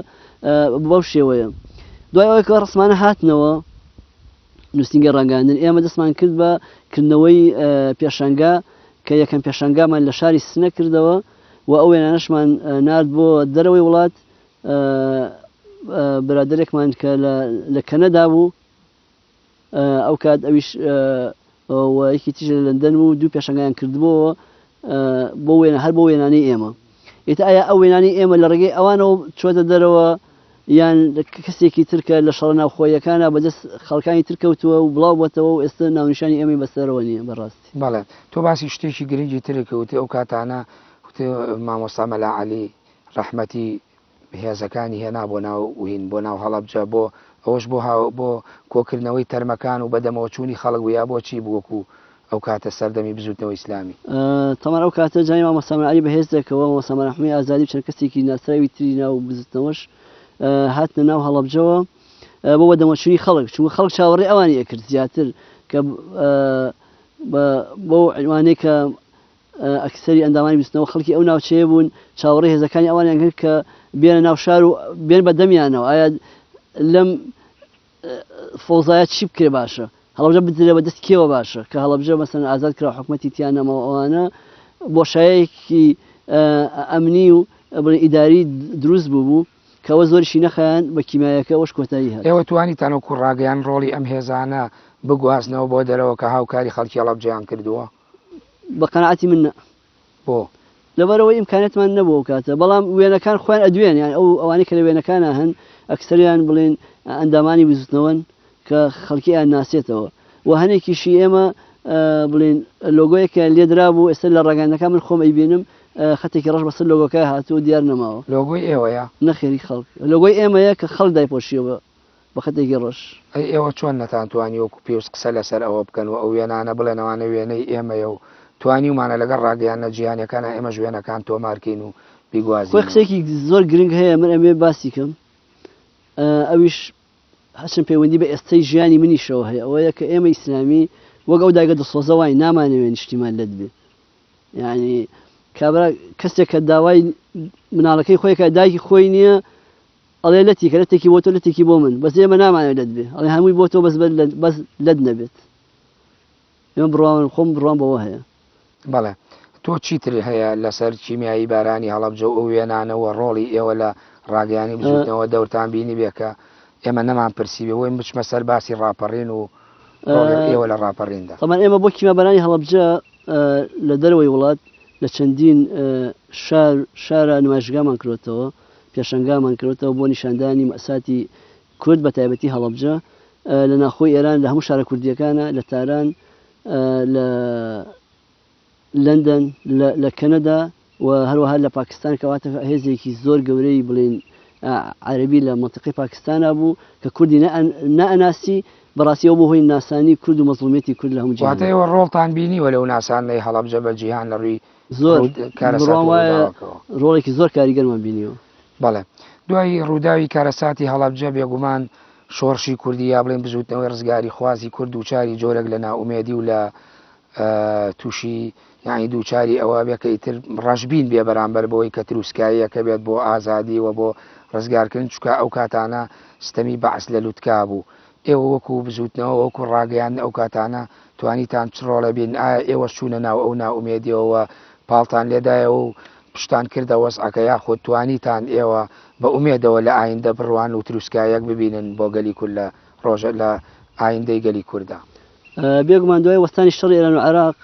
بەو شێوەیە دوای ئەوەی کە ڕسمانە هاتنەوە نووسنگە ڕاگەاندن ئێمە دەستمان کرد بە کردنەوەی پێشەنگا کە یەکەم پێشەنگامان لە شاری سنە کردەوە و ئەو وێنانەشمان نارد بۆ دەرەوەی وڵات برادێکمان کە لە کەنەدا بوو ئەو کات ئەویش یەکی تیژ لە لەندەن و دوو پێشەنگایان کردبووەوە بۆ هەر بۆ وێنانەی ئێمە ئێتا ئایا ئەو وێنانی ئێمە لە ڕێگەی ئەوانەوە چۆتە دەرەوە یان کەسێکی ترکە لە شەڕە ناوخۆیەکانە بەدەست خەڵکانی ترکەوتووە و بڵاو بۆتەوە و ئێستا ناونیشانی ئێمەی بەسەرەوە نییە بەڕاستی بەڵێ تۆ باسی شتێکی گرنگی ترێکەوتی ئەو کاتانە مامۆستا مەلا عەلی ڕەحمەتی هێزەکانی هێنا بۆ ناو وین بۆ ناو هەڵەبجە بۆ ئەوەش بۆ کۆکردنەوەی تەرمەکان و بەدەمەوە چوونی خەڵک ویا بۆچی بووەکو ئەو کاتە سەردەمی بزوتنەوە ئیسلامی تەمان ئەو کاتە جای مامۆستا سامانە عەلی بەهێز دەکەوە مامۆستا سامانە حەحمەدی ئازادی چەند کەسێکی ناسراوی تری ناو بزوتنەوەش هاتنە ناو هەڵەبجەوە بۆ بەدەمەچوونی خەڵک چونکە خەڵک چاوەڕێی ئەوانی ئەکرد زیاتر کە بۆ عنوانەی کە ئەکسەری ئەندامانی بیستنەوە خەڵکی ئەو ناوچەیە بوون چاوەڕێی هێزەکانی ئەوانیان کرد کە بێنە ناو شار و بێن بە دەمیانەوە ئایا لەم فۆزایە چی بکرێ باشە هەڵەبجە بدرێ بە دەست کێوە باشە کە هەڵەبجە مەسەن ئازاد کرا حکومەتی تیان نەمەوە ئەوانە بۆشایەکی ئەمنی و ئیداری دروست بوو کەەوە زۆریشی نەخیان بە کیمایەکە ئەوەش کۆتایی هەیە ئێوە توانیتانە کوڕاگەیان ڕۆڵی ئەم هێزانە بگوازنەوە بۆ دەرەوە کە هاوکاری خەڵکی هەڵەبجەیان کردووە بە قەناعەتی من بۆ لەبەرەوەی ئیمکانێتمان نەبوو کاتە بەڵام وێنەکان خۆیان ئەدوێن یان ئەوانەی کە لە وێنەکانە هەن ئەکسەریان بڵێن ئەندامانی بزوتنەوەن کە خەڵکییان ناسێتەوە و هەنێکیشی ئێمە بڵێن لۆگۆیەکە لێدرا بوو ئێستا لە ڕاگەندەکان من خۆم ئەیبینم خەتێکی ڕەش بەسەر لۆگۆکە هاتووە دیار نەماوە لۆگۆی ئێوەیە نەخێری خەڵک لۆگۆی ئێمەیە کە خەڵک دایپۆشیەوە بە خەتێکی ڕەش ئێوە چۆن نەتانتوانی وەکو پێویست قسە لەسەر ئەوە بکەن و ئەو وێنانە بڵێنەوانە وێنەی ئێمەیە و توانی ومانە لەگەڵ ڕاگەیان نەجییانەکانە ئێمە ژوێنەکان تۆمارکەین و بیگوازی خۆی قسێکی زۆر گرنگ هەیە من ئەمێ باسی کەم ئەویش هەچم پەیوەندی بە ئێستای ژیانی منیشەوە هەیە ئەوەیە کە ئێمە ئیسلامی وەک ئەو داگە دەسۆزە وای نامانەوێن نیشتیمان لەت بێ یعنی کابرا کەسێک کە داوای مناڵەکەی خۆی کە دایکی خۆی نییە ئەڵێ لەتی کە لەتێکی بۆ تۆ لەتێکی بۆ من بەس ئێمە نامانەوێت لەت بێ ئەڵێ هەمووی بۆ تۆ بەس لەت نەبێت ئێمە بڕوان خۆم بڕوان بەوە هەیە بەڵێ تۆ چیتر هەیە لەسەر کیمیایی بارانی هەڵەبجە و ئەو وێنانەوە ڕۆڵی ئێوە لە ڕاگەیانی بزوتنەوە دەورتان بینی بێکە ئێمە نەمان پرسیبێ وەی بچمە سەر باسی ڕاپەڕین و ئێوە لە ڕاپەڕیندا تەمان ئێمە بۆ کیمابارانی هەڵەبجە لە دەرەوەی وڵات لە چەندین شارە نمایشگامان کردوتەوە پێشنگامان کردوتەوە بۆ نیشاندانی مەساتی کورد بە تایبەتی هەڵەبجە لە ناخۆی ئێران لە هەموو شارە کوردیەکانە لە تاران لە لندن لە کەنەدا و هەروەها لە پاکستان کەواتە هێزێکی زۆر گەورەی بڵێن عەربی لە منتیقی پاکستانە بوو کە کوردی نەئەناسی بەڕاستیەوە بۆ هۆی ناسانی کورد و مەزڵومیەتی کورد لە هەموو جیهان واتەوە ڕۆڵتان بینیوە لەو ناسانەی هەڵەبجە بە جیهان لە ڕووی زۆر ڕۆڵێکی زۆر کاریگەرمان بینیوە بەڵێ دوای ڕووداوی کارەساتی هەڵەبجە بێگومان شۆڕشی کوردی یا بڵێن بزوتنەوەی ڕزگاری خوازی کورد و چاری جۆرەك لە ناومێدی و لە تووشی یانی دووچاری ئەوە بێ کە ئیتر ڕەشبین بێ بەرامبەر بەوەی کە تروسکاییەکە بێت بۆ ئازادی و بۆ ڕزگارکردن چکە ئەو کاتانە ستەمی بەعس لە لوتکا بوو ئێوە وەکو بزوتنەوە وەکو ڕاگەیان ئەو کاتانە توانیتان چڕۆڵە بین ئایا ئێوە چوونە ناو ئەو ناومێدیەوە پاڵتان لێدایە و پشتان کردە وەسعەکە یاخۆت توانیتان ئێوە بە ئومێدەوە لە ئایندە بڕوان و تروسکایەک ببینن بۆ گەلی کورد لە ڕۆژە لە ئایندەی گەلی کووردا بێگومان دوای وەستانی شەڕی ئێران و عێراق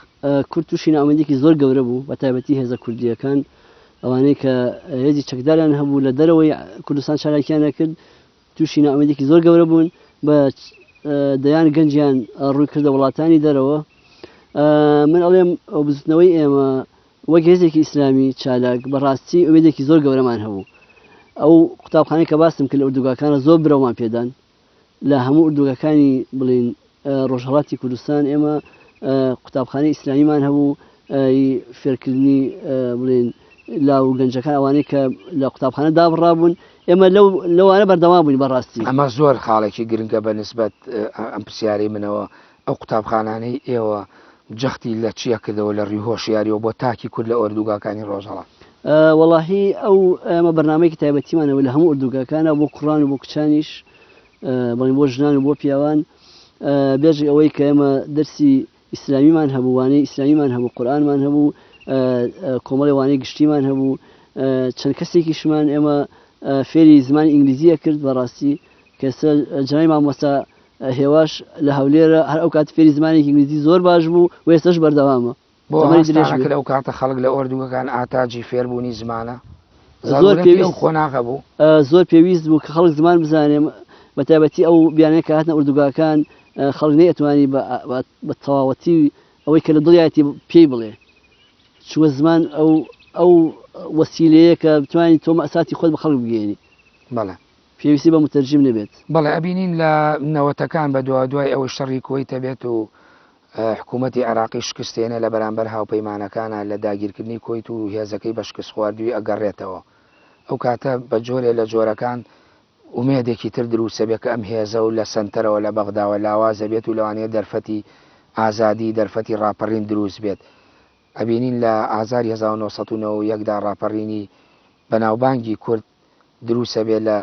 کورد تووشی ناومێدێکی زۆر گەورە بوو بە تایبەتی هێزە کوردیەکان ئەوانەی کە هێزی چەکداریان هەبوو لە دەرەوەی کوردستان چالاکییانە کرد تووشی ناومێدێکی زۆر گەورە بوون بە دەیان گەنجیان ڕووی کردە وڵاتانی دەرەوە من ئەڵێم ئەو بزوتنەوەی ئێمە وەک هێزێکی ئیسلامی چالاک بەڕاستی ئومێدێکی زۆر گەورەمان هەبوو ئەو قوتابخانەی کە باسم کرد لە ئوردوگاکانە زۆر برەومان پێدان لە هەموو ئوردوگەکانی بڵین ڕۆژهەڵاتی کوردستان ئێمە قوتابخانەی ئیسلامیمان هەبوو فێرکردنی بڵێن لاو گەنجەکان ئەوانەی کە لە قوتابخانە دابڕابوون ئێمە لەوانە بەردەوام بووین بەڕاستی ئەمە زۆر خاڵێکی گرنگە بە نسبەت ئەم پرسیارەی منەوە ئەو قوتابخانانەی ئێوە جەختی لە چیە کردەوە لە ڕووی هۆشیاریەوە بۆ تاکی کورد لە ئوردوگاکانی ڕۆژهەڵات وەڵاهی ئەو ئێمە بەرنامەیەکی تایبەتیمانەوە لە هەموو ئوردوگاکانە بۆ کوڕان و بۆ کچانیش بڵین بۆ ژنان و بۆ پیاوان بێژی ئەوەی کە ئێمە دەرسی ئیسلامیمان هەبوو وانەی ئیسلامیمان هەبوو قورئانمان هەبوو کۆمەڵی وانەی گشتیمان هەبوو چەند کەسێکیشمان ئێمە فێری زمانی ئینگلیزیە کرد بەڕاستی کەسە جنای مامۆستا هێواش لە هەولێرە هەر ئەو کات فێری زمانێکی ئینگلیزی زۆر باش بوو و ئێستاش بەردەوامە بۆ هەستانەکرد ئەو کاتە خەڵک لە ئوردوگەکان ئاتاجی فێربوونی زمانە زۆر پێویست خۆناغە بوو زۆر پێویست بوو کە خەڵک زمان بزانێ بە تایبەتی ئەو بیانەیە کە هاتنە ئوردوگاکان خەڵک نەیەتوانی بە تەواوەتی ئەوەی کە لە دڵیاتی پێی بڵێ چوە زمان ئەو وەسیلەیە کە بتوانین تۆ مەساتی خۆت بە خەڵک بگەێنی بەڵێ پێویستی بە متەرجم نەبێت بەڵێ ئەبینین لە نەوەتەکان بە دوای ئەوەی شەڕی کۆیتە بێت و حکوومەتی عێراقی شکستێنە لە بەرامبەر هاوپەیمانەکانە لە داگیرکردنی کۆیت و هێزەکەی بە شکست خواردووی ئەگەڕێتەوە ئەو کاتە بە جۆرێ لە جۆرەکان ئومێدێکی تر دروستە بێت کە ئەم هێزە و لە سنتەرەوە لە بەغداوە لاوازە بێت و لەوانەیە دەرفەتی ئازادی دەرفەتی ڕاپەڕین دروست بێت ئەبینین لە ئازاری 1990 ڕاپەڕینی بەناوبانگی کورد دروسە بێت لە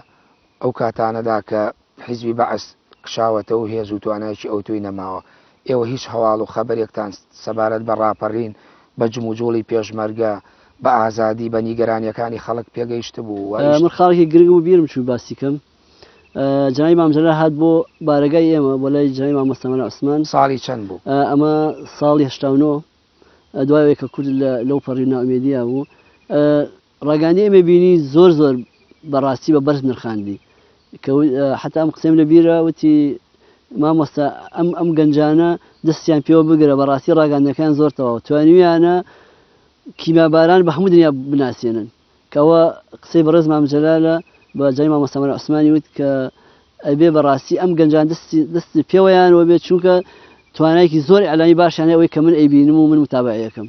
ئەو کاتانەدا کە حیزبی بەعس کشاوەتە و هێز و توانایکی ئەو توی نەماوە. ئێوە هیچ هەواڵ و خەبەرێکتان سەبارەت بە ڕاپەڕین بە جموجۆڵی پێشمەرگە بە ئازادی بە نیگەرانیەکانی خەڵک پێگەیشت بوو؟ من خاڵێکی گرنگ و بیرم چوو باسی کەم. جنابی مامجلە هات بۆ بارگای ئێمە بۆ لای جنابی مامۆستا سەمەرە عوسمان. ساڵی چەند بوو؟ ئەمە ساڵی 89 دوای کە کورد لەو پەڕی ناومێدیە بوو. ڕاگەاندی ئێمە بینی زۆر بەڕاستی بە بەرز نرخاندی حتا ئەم قسەم لە بیرە وتی مامۆستا ئەم گەنجانە دەستیان پێوە بگرە بەڕاستی ڕاگەاندەکان زۆر تەواو توانیویانە کیماباران بە هەموو دنیا بناسیێنن کەەوە قسەی بەڕێز مامجەلالە بە جای مامۆستا سەمەرە عوسمانی وت کە ئەبێ بەڕاستی ئەم گەنجان دەستی پێوەیانەوە بێت چونکە توانایکی زۆر ئەلانی باشیانە ئەوەی کە من ئەیبینم و من متابعەکەم.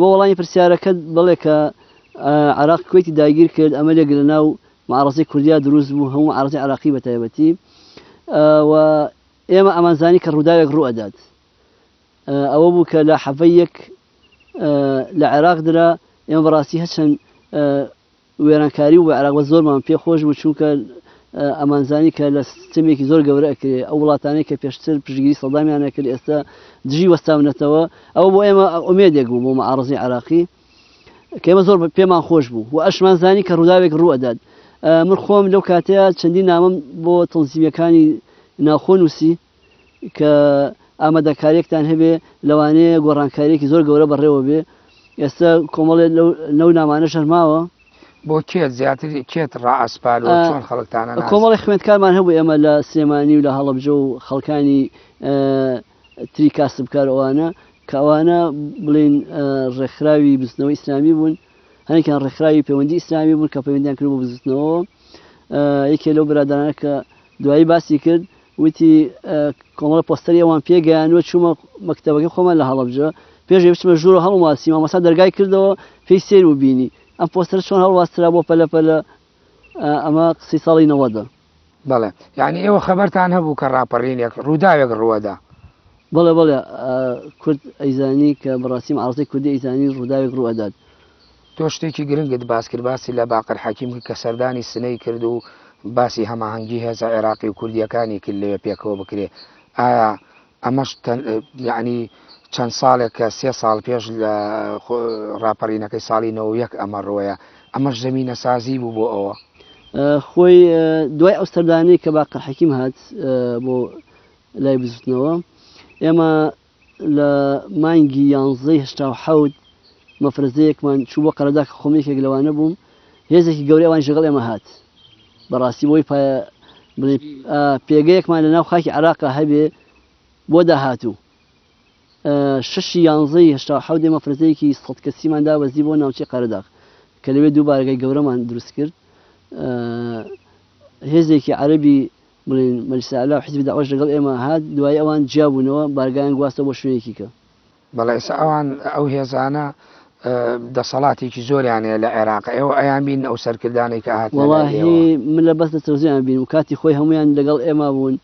بۆ وەڵامی پرسیارەکەت بڵێ کە عراق کوێتی داگیر کرد ئەمە لێک لە ناو معارەزەی کوردیا دروست بوو هەموو معارەزەی عراقی بە تایبەتی و ئێمە ئەمانزانی کە ڕووداوێک ڕوو ئەدات ئەوە بوو کە لە حەڤەیەک لە عێراق درا ئێمە بەڕاستی هەچەند وێرانکاری و بە عێراق زۆرمان پێ خۆش بوو چونکە ئەمانزانی کە لە سیستەمێکی زۆر گەورە ئەکرێ ئەو وڵاتانەی کە پێشتر پشتگیری سەڵدامیان کرد ئێستا دژی وەستاونەتەوە ئەوە بۆ ئێمە ئومێدێک بوو بۆ معارەزەی عراقی کە ئێمە زۆر پێمان خۆش بوو و ئەشمانزانی کە ڕووداوێک ڕوو ئەدات. من خۆم لەو کاتەیە چەندی نامم بۆ تەنزیمەکانی ناوخۆ نووسی کە ئامادەکاریەکتان هەبێ لەوانەیە گۆڕانکاریەکی زۆر گەورە بەڕێوە بێ ئێستا کۆمەڵێ لەو نامانە شەرماوە بۆ کێت زیاتر کێت ڕائەسپار و چۆن خەڵکتانە کۆمەڵی خوێندکارمان هەبوو ئێمە لە سلێمانی و لە هەڵەبجە و خەڵکانی تری کاسبکار ئەوانە کە ئەوانە بڵین ڕێکخراوی بزنەوەی ئیسلامی بوون هەنێکیان ڕێکخراوی پەیوەندی ئیسلامی بوون کە پەیوەندیان کرد بۆ بزنەوە. یەکێ لەو برادرانە کە دوایی باسی کرد وتی کۆمەڵە پۆستەری ئەوان پێگەیانوە چوومە مەکتەبەکەی خۆمان لە هەڵەبجە پێش بچمە ژوور و هەڵواسی مامۆستا دەرگای کردەوە پێی سێر و بینی ئەم پۆستەر چۆن هەڵواسترا بۆ پەلەپەلە ئەمە قسەی ساڵی 90. بەڵێ یعنی ئێوە خەبەرتان هەبوو کە ڕاپەڕینێک ڕووداوێک ڕووەدا؟ بەڵێ کورد ئەیزانی کە بەڕاستی معارەزەی کوردی ئەیزانی ڕووداوێک ڕوئەدات. تۆ شتێکی گرنگت باس کرد باسی لە باقر حەکیم کە سەردانی سنەی کرد و باسی هەماهەنگی هێزە عێراقی و کوردیەکانی کرد لەوێ پێکەوە بکرێ. ئایا ئەمەش یعنی چەند ساڵێک کە 3 ساڵ پێش لە ڕاپەڕینەکەی ساڵی 91 ئەمە ڕۆیە ئەمەش زەمینە سازی بوو بۆ ئەوە؟ خۆی دوای ئەو سەردانی کە باقر حەکیم هات بۆ لای بزوتنەوە ئێمە لە مانگی 11 مەفرەزەیەکمان چوو بۆ قەرەدا کە خۆمێکێک لەوانە بووم هێزێکی گەورەی ئەوان ژەگەڵ ئێمە هات بەڕاستی بۆی پێگەیەکمان لە ناو خاکی عێراقا هەبێ بۆ داهاتوو 6/11/87 مەفرەزەیەکی 100 کەسیمان داوەزی بۆ ناوچەی قەرەداغ کە لەوێ دوو بارگای گەورەمان دروست کرد هێزێکی عەرەبی بڵین مەجلیس ئاعلا و حیزبی داعش لەگەڵ ئێمە هات دوای ئەوان جیابوونەوە بارگایان گواستە بۆ شوێنێکی کە بەڵێ ئێستا ئەوان ئەو هێزانە دەسەڵاتێکی زۆریانەیە لە عێراق ئێوە ئەیان بین ئەو سەرکردانێک کە هات وەڵاهی من لە بەس دەتەوزیان بین و کاتی خۆی هەمویان لەگەڵ ئێمە بوون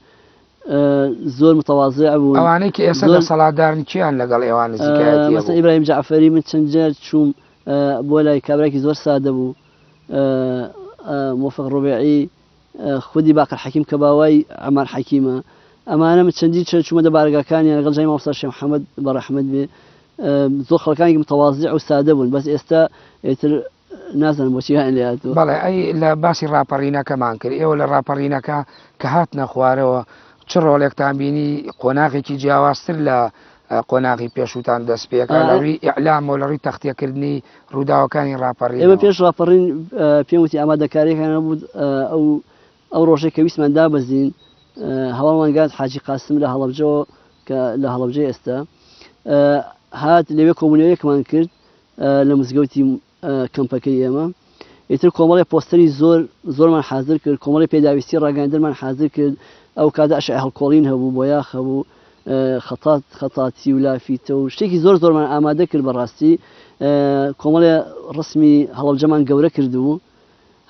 زۆر متەواضع بوون ئەوانەی کە ئێستا دەسەڵاتدارن چیان لەگەڵ ئێوان نزیکایەتی مەسەڵەن ئیبراهیم جەعفەری من چەند جار چووم بۆ لای کابراکی زۆر سادە بوو موفق ڕوبیعی خودی باقر حەکیم کە باوای عەمار حەکیمە ئەمانە من چەندی چوومە دە بارگاکانیان لەگەڵ جای مامۆستا شێخ محەممەد بەڕەحمەت بێ زۆر خەڵکانی متەواضع و سادە بوون بەس ئێستا ئێتر نازانم بۆچی هەن لێ هاتووە. بەڵێ ئەی لە باسی ڕاپەڕینەکەمان کرد ئێوە لە ڕاپەڕینەکە کە هاتنە خوارەوە چ ڕۆڵێکتان بینی قۆناغێکی جیاوازتر لە قۆناغی پێشوتان دەست پێەکە لە ڕووی ئیعلام و لە ڕووی تەختیەکردنی ڕووداوەکانی ڕاپەڕین ئێمە پێش ڕاپەڕین پێم وتی ئامادەکاریەکان هەبوو ئەو ڕۆژێک کە ویسمان دابەزین هەواڵمان گات حاجی قاسم لە هەڵەبجەوە کە لە هەڵەبجە ئێستا هات لەوێ کۆمونیۆیەکمان کرد لە مزگەوتی کەمپەکەی ئێمە ئیتر کۆمەڵی پۆستەری زۆرمان حاضر کرد کۆمەڵی پێداویستی ڕاگەاندنمان حاضر کرد ئەو کاتە ئەشعە هەڵکۆڵین هەبوو بۆ یاخ هەبوو خەتاتی و لافیتە و شتێکی زۆرمان ئامادە کرد بەڕاستی کۆمەڵی ڕسمی هەڵەبجەمان گەورە کردبوو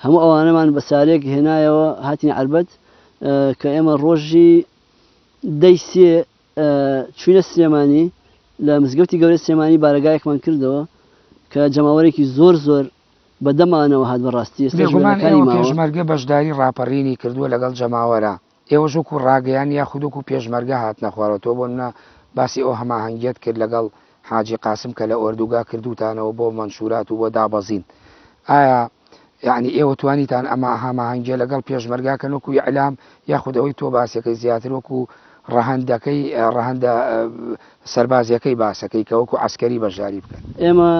هەموو ئەوانەمان بە سارێک هێنایەوە هاتین عەربەت کە ئێمە ڕۆژی 10 چوینە سلێمانی لە مزگەوتی گەورەی سلێمانی بارگایەکمان کردەوە کە جەماوەرێکی زۆر بەدەمانەوە هات بەڕاستی بێگومان ئێوە پێشمەرگە بەشداری ڕاپەڕینی کردووە لەگەڵ جەماوەرە ئێوە ژووک و ڕاگەیان یا خودوک و پێشمەرگە هات نەخوارەوە بۆ منە باسی ئەو هەماهەنگیت کرد لەگەڵ حاجی قاسم کە لە ئۆردوگا کردوتانەوە بۆ منشورات و بۆ دابەزین ئایا یعنی ئێوە توانیتان ئەمە هەماهەنگیە لەگەڵ پێشمەرگاکەن وەکو ئەعلام یاخودەوەی تۆ باسەکەی زیاتر وەکو ڕەهەندەکەی ڕەهەندە سەربازیەکەی باسەکەی کە وەکو عسکەری بەشداری بکەن ئێمە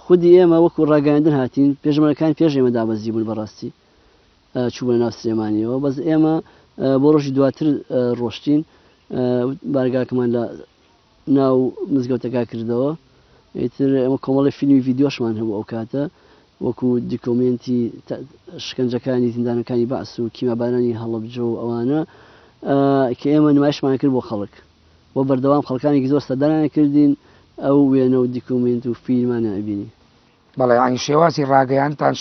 خودی ئێمە وەکو ڕاگەاندن هاتین پێشمەرەکان پێش ئێمە دابەزی بوون بەڕاستی چوو بە ناو سلێمانیەوە بەس ئێمە بۆ ڕۆژی دواتر ڕۆشتین بارگاکەمان لە ناو مزگەوتەکە کردەوە ئیتر ئێمە کۆمەڵی فیلمی ڤیدیۆشمان هەبوو ئەو کاتە وەکو دیکۆمنتی شکنجەکانی زیندانەکانی بەعس و کیمەبارانی هەڵەبجە و ئەوانە کە ئێمە نمایشمان کرد بۆ خەڵک بۆ بەردەوام خەڵکانێکی زۆر سەردانیان کردین ئەو وێنە و دیکۆمنت و فیلمانە ئەبینی بەڵێ ینی شێوازی ڕاگەیانتان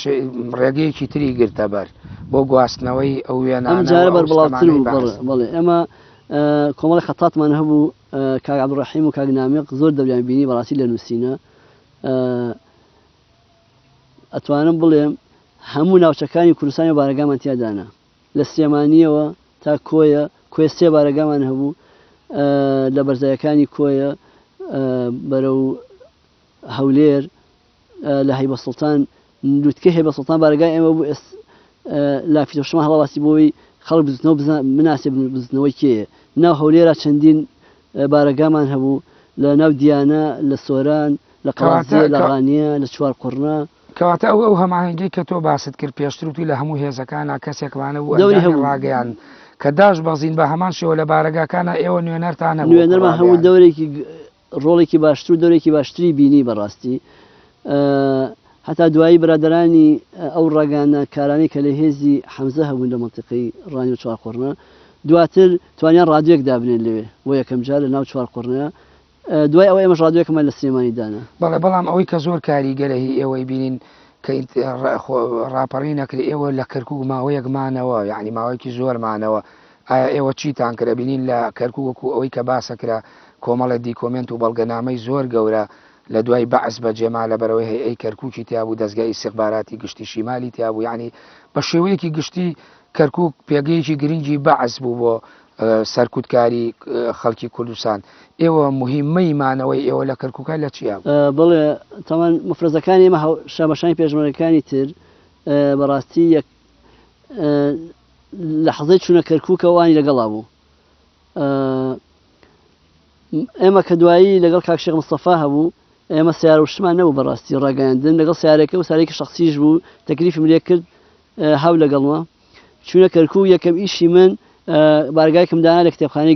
ڕێگەیەکی تری گرتە بەر بۆ گواستنەوەی ئەو وێنە ئەم جارە بەربڵاوتر بڵێ ئەمە کۆمەڵی خەتاتمان هەبوو کاک عەبدوڕەحیم و کاک نامیق زۆر دەوریان بینی بەڕاستی لە نووسینە ئەتوانم بڵێم هەموو ناوچەکانی کوردستانی بارەگامان تیادانا لە سلێمانیەوە تا کۆیە سێ بارەگامان هەبوو لە بەرزایەکانی کۆیە بەرەو هەولێر لە هەیبەسوڵتان لوتکە هەیبەسوڵتان بارگای ئێمە بوو لافیتۆشمە هەڵاواسی بۆی خەڵک بزنەوە مناسب بزنەوەی کێیە ناو هەولێرە چەندین بارەگامان هەبوو لە ناو دیانە لە سۆران لە قەڵازیە لە ڕانیە لە چوار قوڕنا کەواتە ئەو هەماهەنگی کە تۆ باست کرد پێشتروتی لە هەموو هێزەکانە کەسێکوانە بوو ڕاگەیان کە داش بەزین بە هەمان شێوە لە بارەگاکانە ئێوە نوێنەرتانە نوێنەرمان هەموو دەورێکی ڕۆڵێکی باشتر و دەورێکی باشتری بینی بەڕاستی هەتا دوایی برادرانی ئەو ڕاگانە کارانی کە لە هێزی حەمزە هەبوون لە منتیقەی ڕانی و چوار قوڕنا دواتر توانیان ڕادیۆیەک دابنێن لەوێ بۆ یەکەم جار لە ناو چوار قوڕنەیە دوای ئەوە ئێمەش ڕادیۆیەکمان لە سلێمانی دانا بەڵام ئەوەی کە زۆر کاریگەرەی ئێوەی بینین کە ڕاپەڕی نەکرد ئێوە لە کەرکووک ماوەیەکمانەوە یعنی ماوەیەکی زۆرمانەوە ئایا ئێوە چیتان کرە بینین لە کەرکووکو ئەوەی کە باسەکرا کۆمەڵە دیکۆمنت و بەڵگەنامەی زۆر گەورە لە دوای بەعس بە جێما لە بەرەوەی هەیئەی کەرکووکی تیابوو دەستگای استیخباراتی گشتی شیمالی تیابوو یعنی بە شێوەیەکی گشتی کەرکووک پێگەیەکی گرنگی بەعس بوو بۆ سەرکوتکاری خەڵکی کوردستان ئێوە مهمەیمانەوەی ئێوە لە کەرکووکە لە چیا بڵێ تەمان مفرەزەکانی ئێمە شابەشانی پێشمەرەکانی تر بەڕاستی یەک لە حەزەی چوونە کەرکووکە وانی لەگەڵا بوو ئێمە کە دوایی لەگەڵ کاک شێخ مستەفا هەبوو ئێمە سیارە وشتمان نەبوو بەڕاستی ڕاگەیاندن لەگەڵ سیارەکە و سارێکی شخصیش بوو تەکلیفم لێ کرد هاو لەگەڵمە چوونە کەرکووک یەکەم ئیشی من بارگایکم دانا لە کتێبخانەی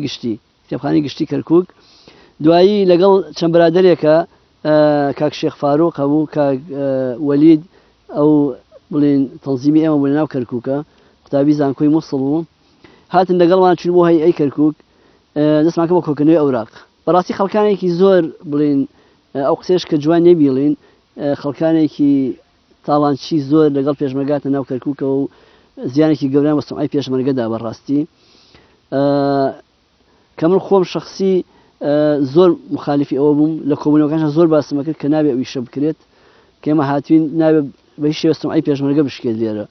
گشتی کەرکووک دوایی لەگەڵ چەند برادەرێکە کاک شێخ فاروق هەبوو کاک وەلید ئەو بڵێن تەنزیمی ئێمە بوو لە ناو کەرکووکە قوتابی زانکۆی مووسڵ بوو هاتن لەگەڵمان چون بۆ هەیئەی کەرکووک دەستمان کە بە کۆکردنەوەی ئەوراق بەڕاستی خەڵکانێکی زۆر بڵێن ئەو قسێش کە جوان نەبیڵین خەڵکانێکی تاڵانچی زۆر لەگەڵ پێشمەرگاتە ناو کەرکووکەوە و زیانێکی گەورەیان بە سەمعی پێشمەرگەدا بەڕاستی کە من خۆم شخصی زۆر مخالفی ئەوە بووم لە کۆبوونەوەکانش زۆر باسمە کرد کە نابێ ئەویشە بکرێت کە ئێمە هاتوین نابێ بە هیچ شێوە سەمعی پێشمەرگە بشکێت لێرە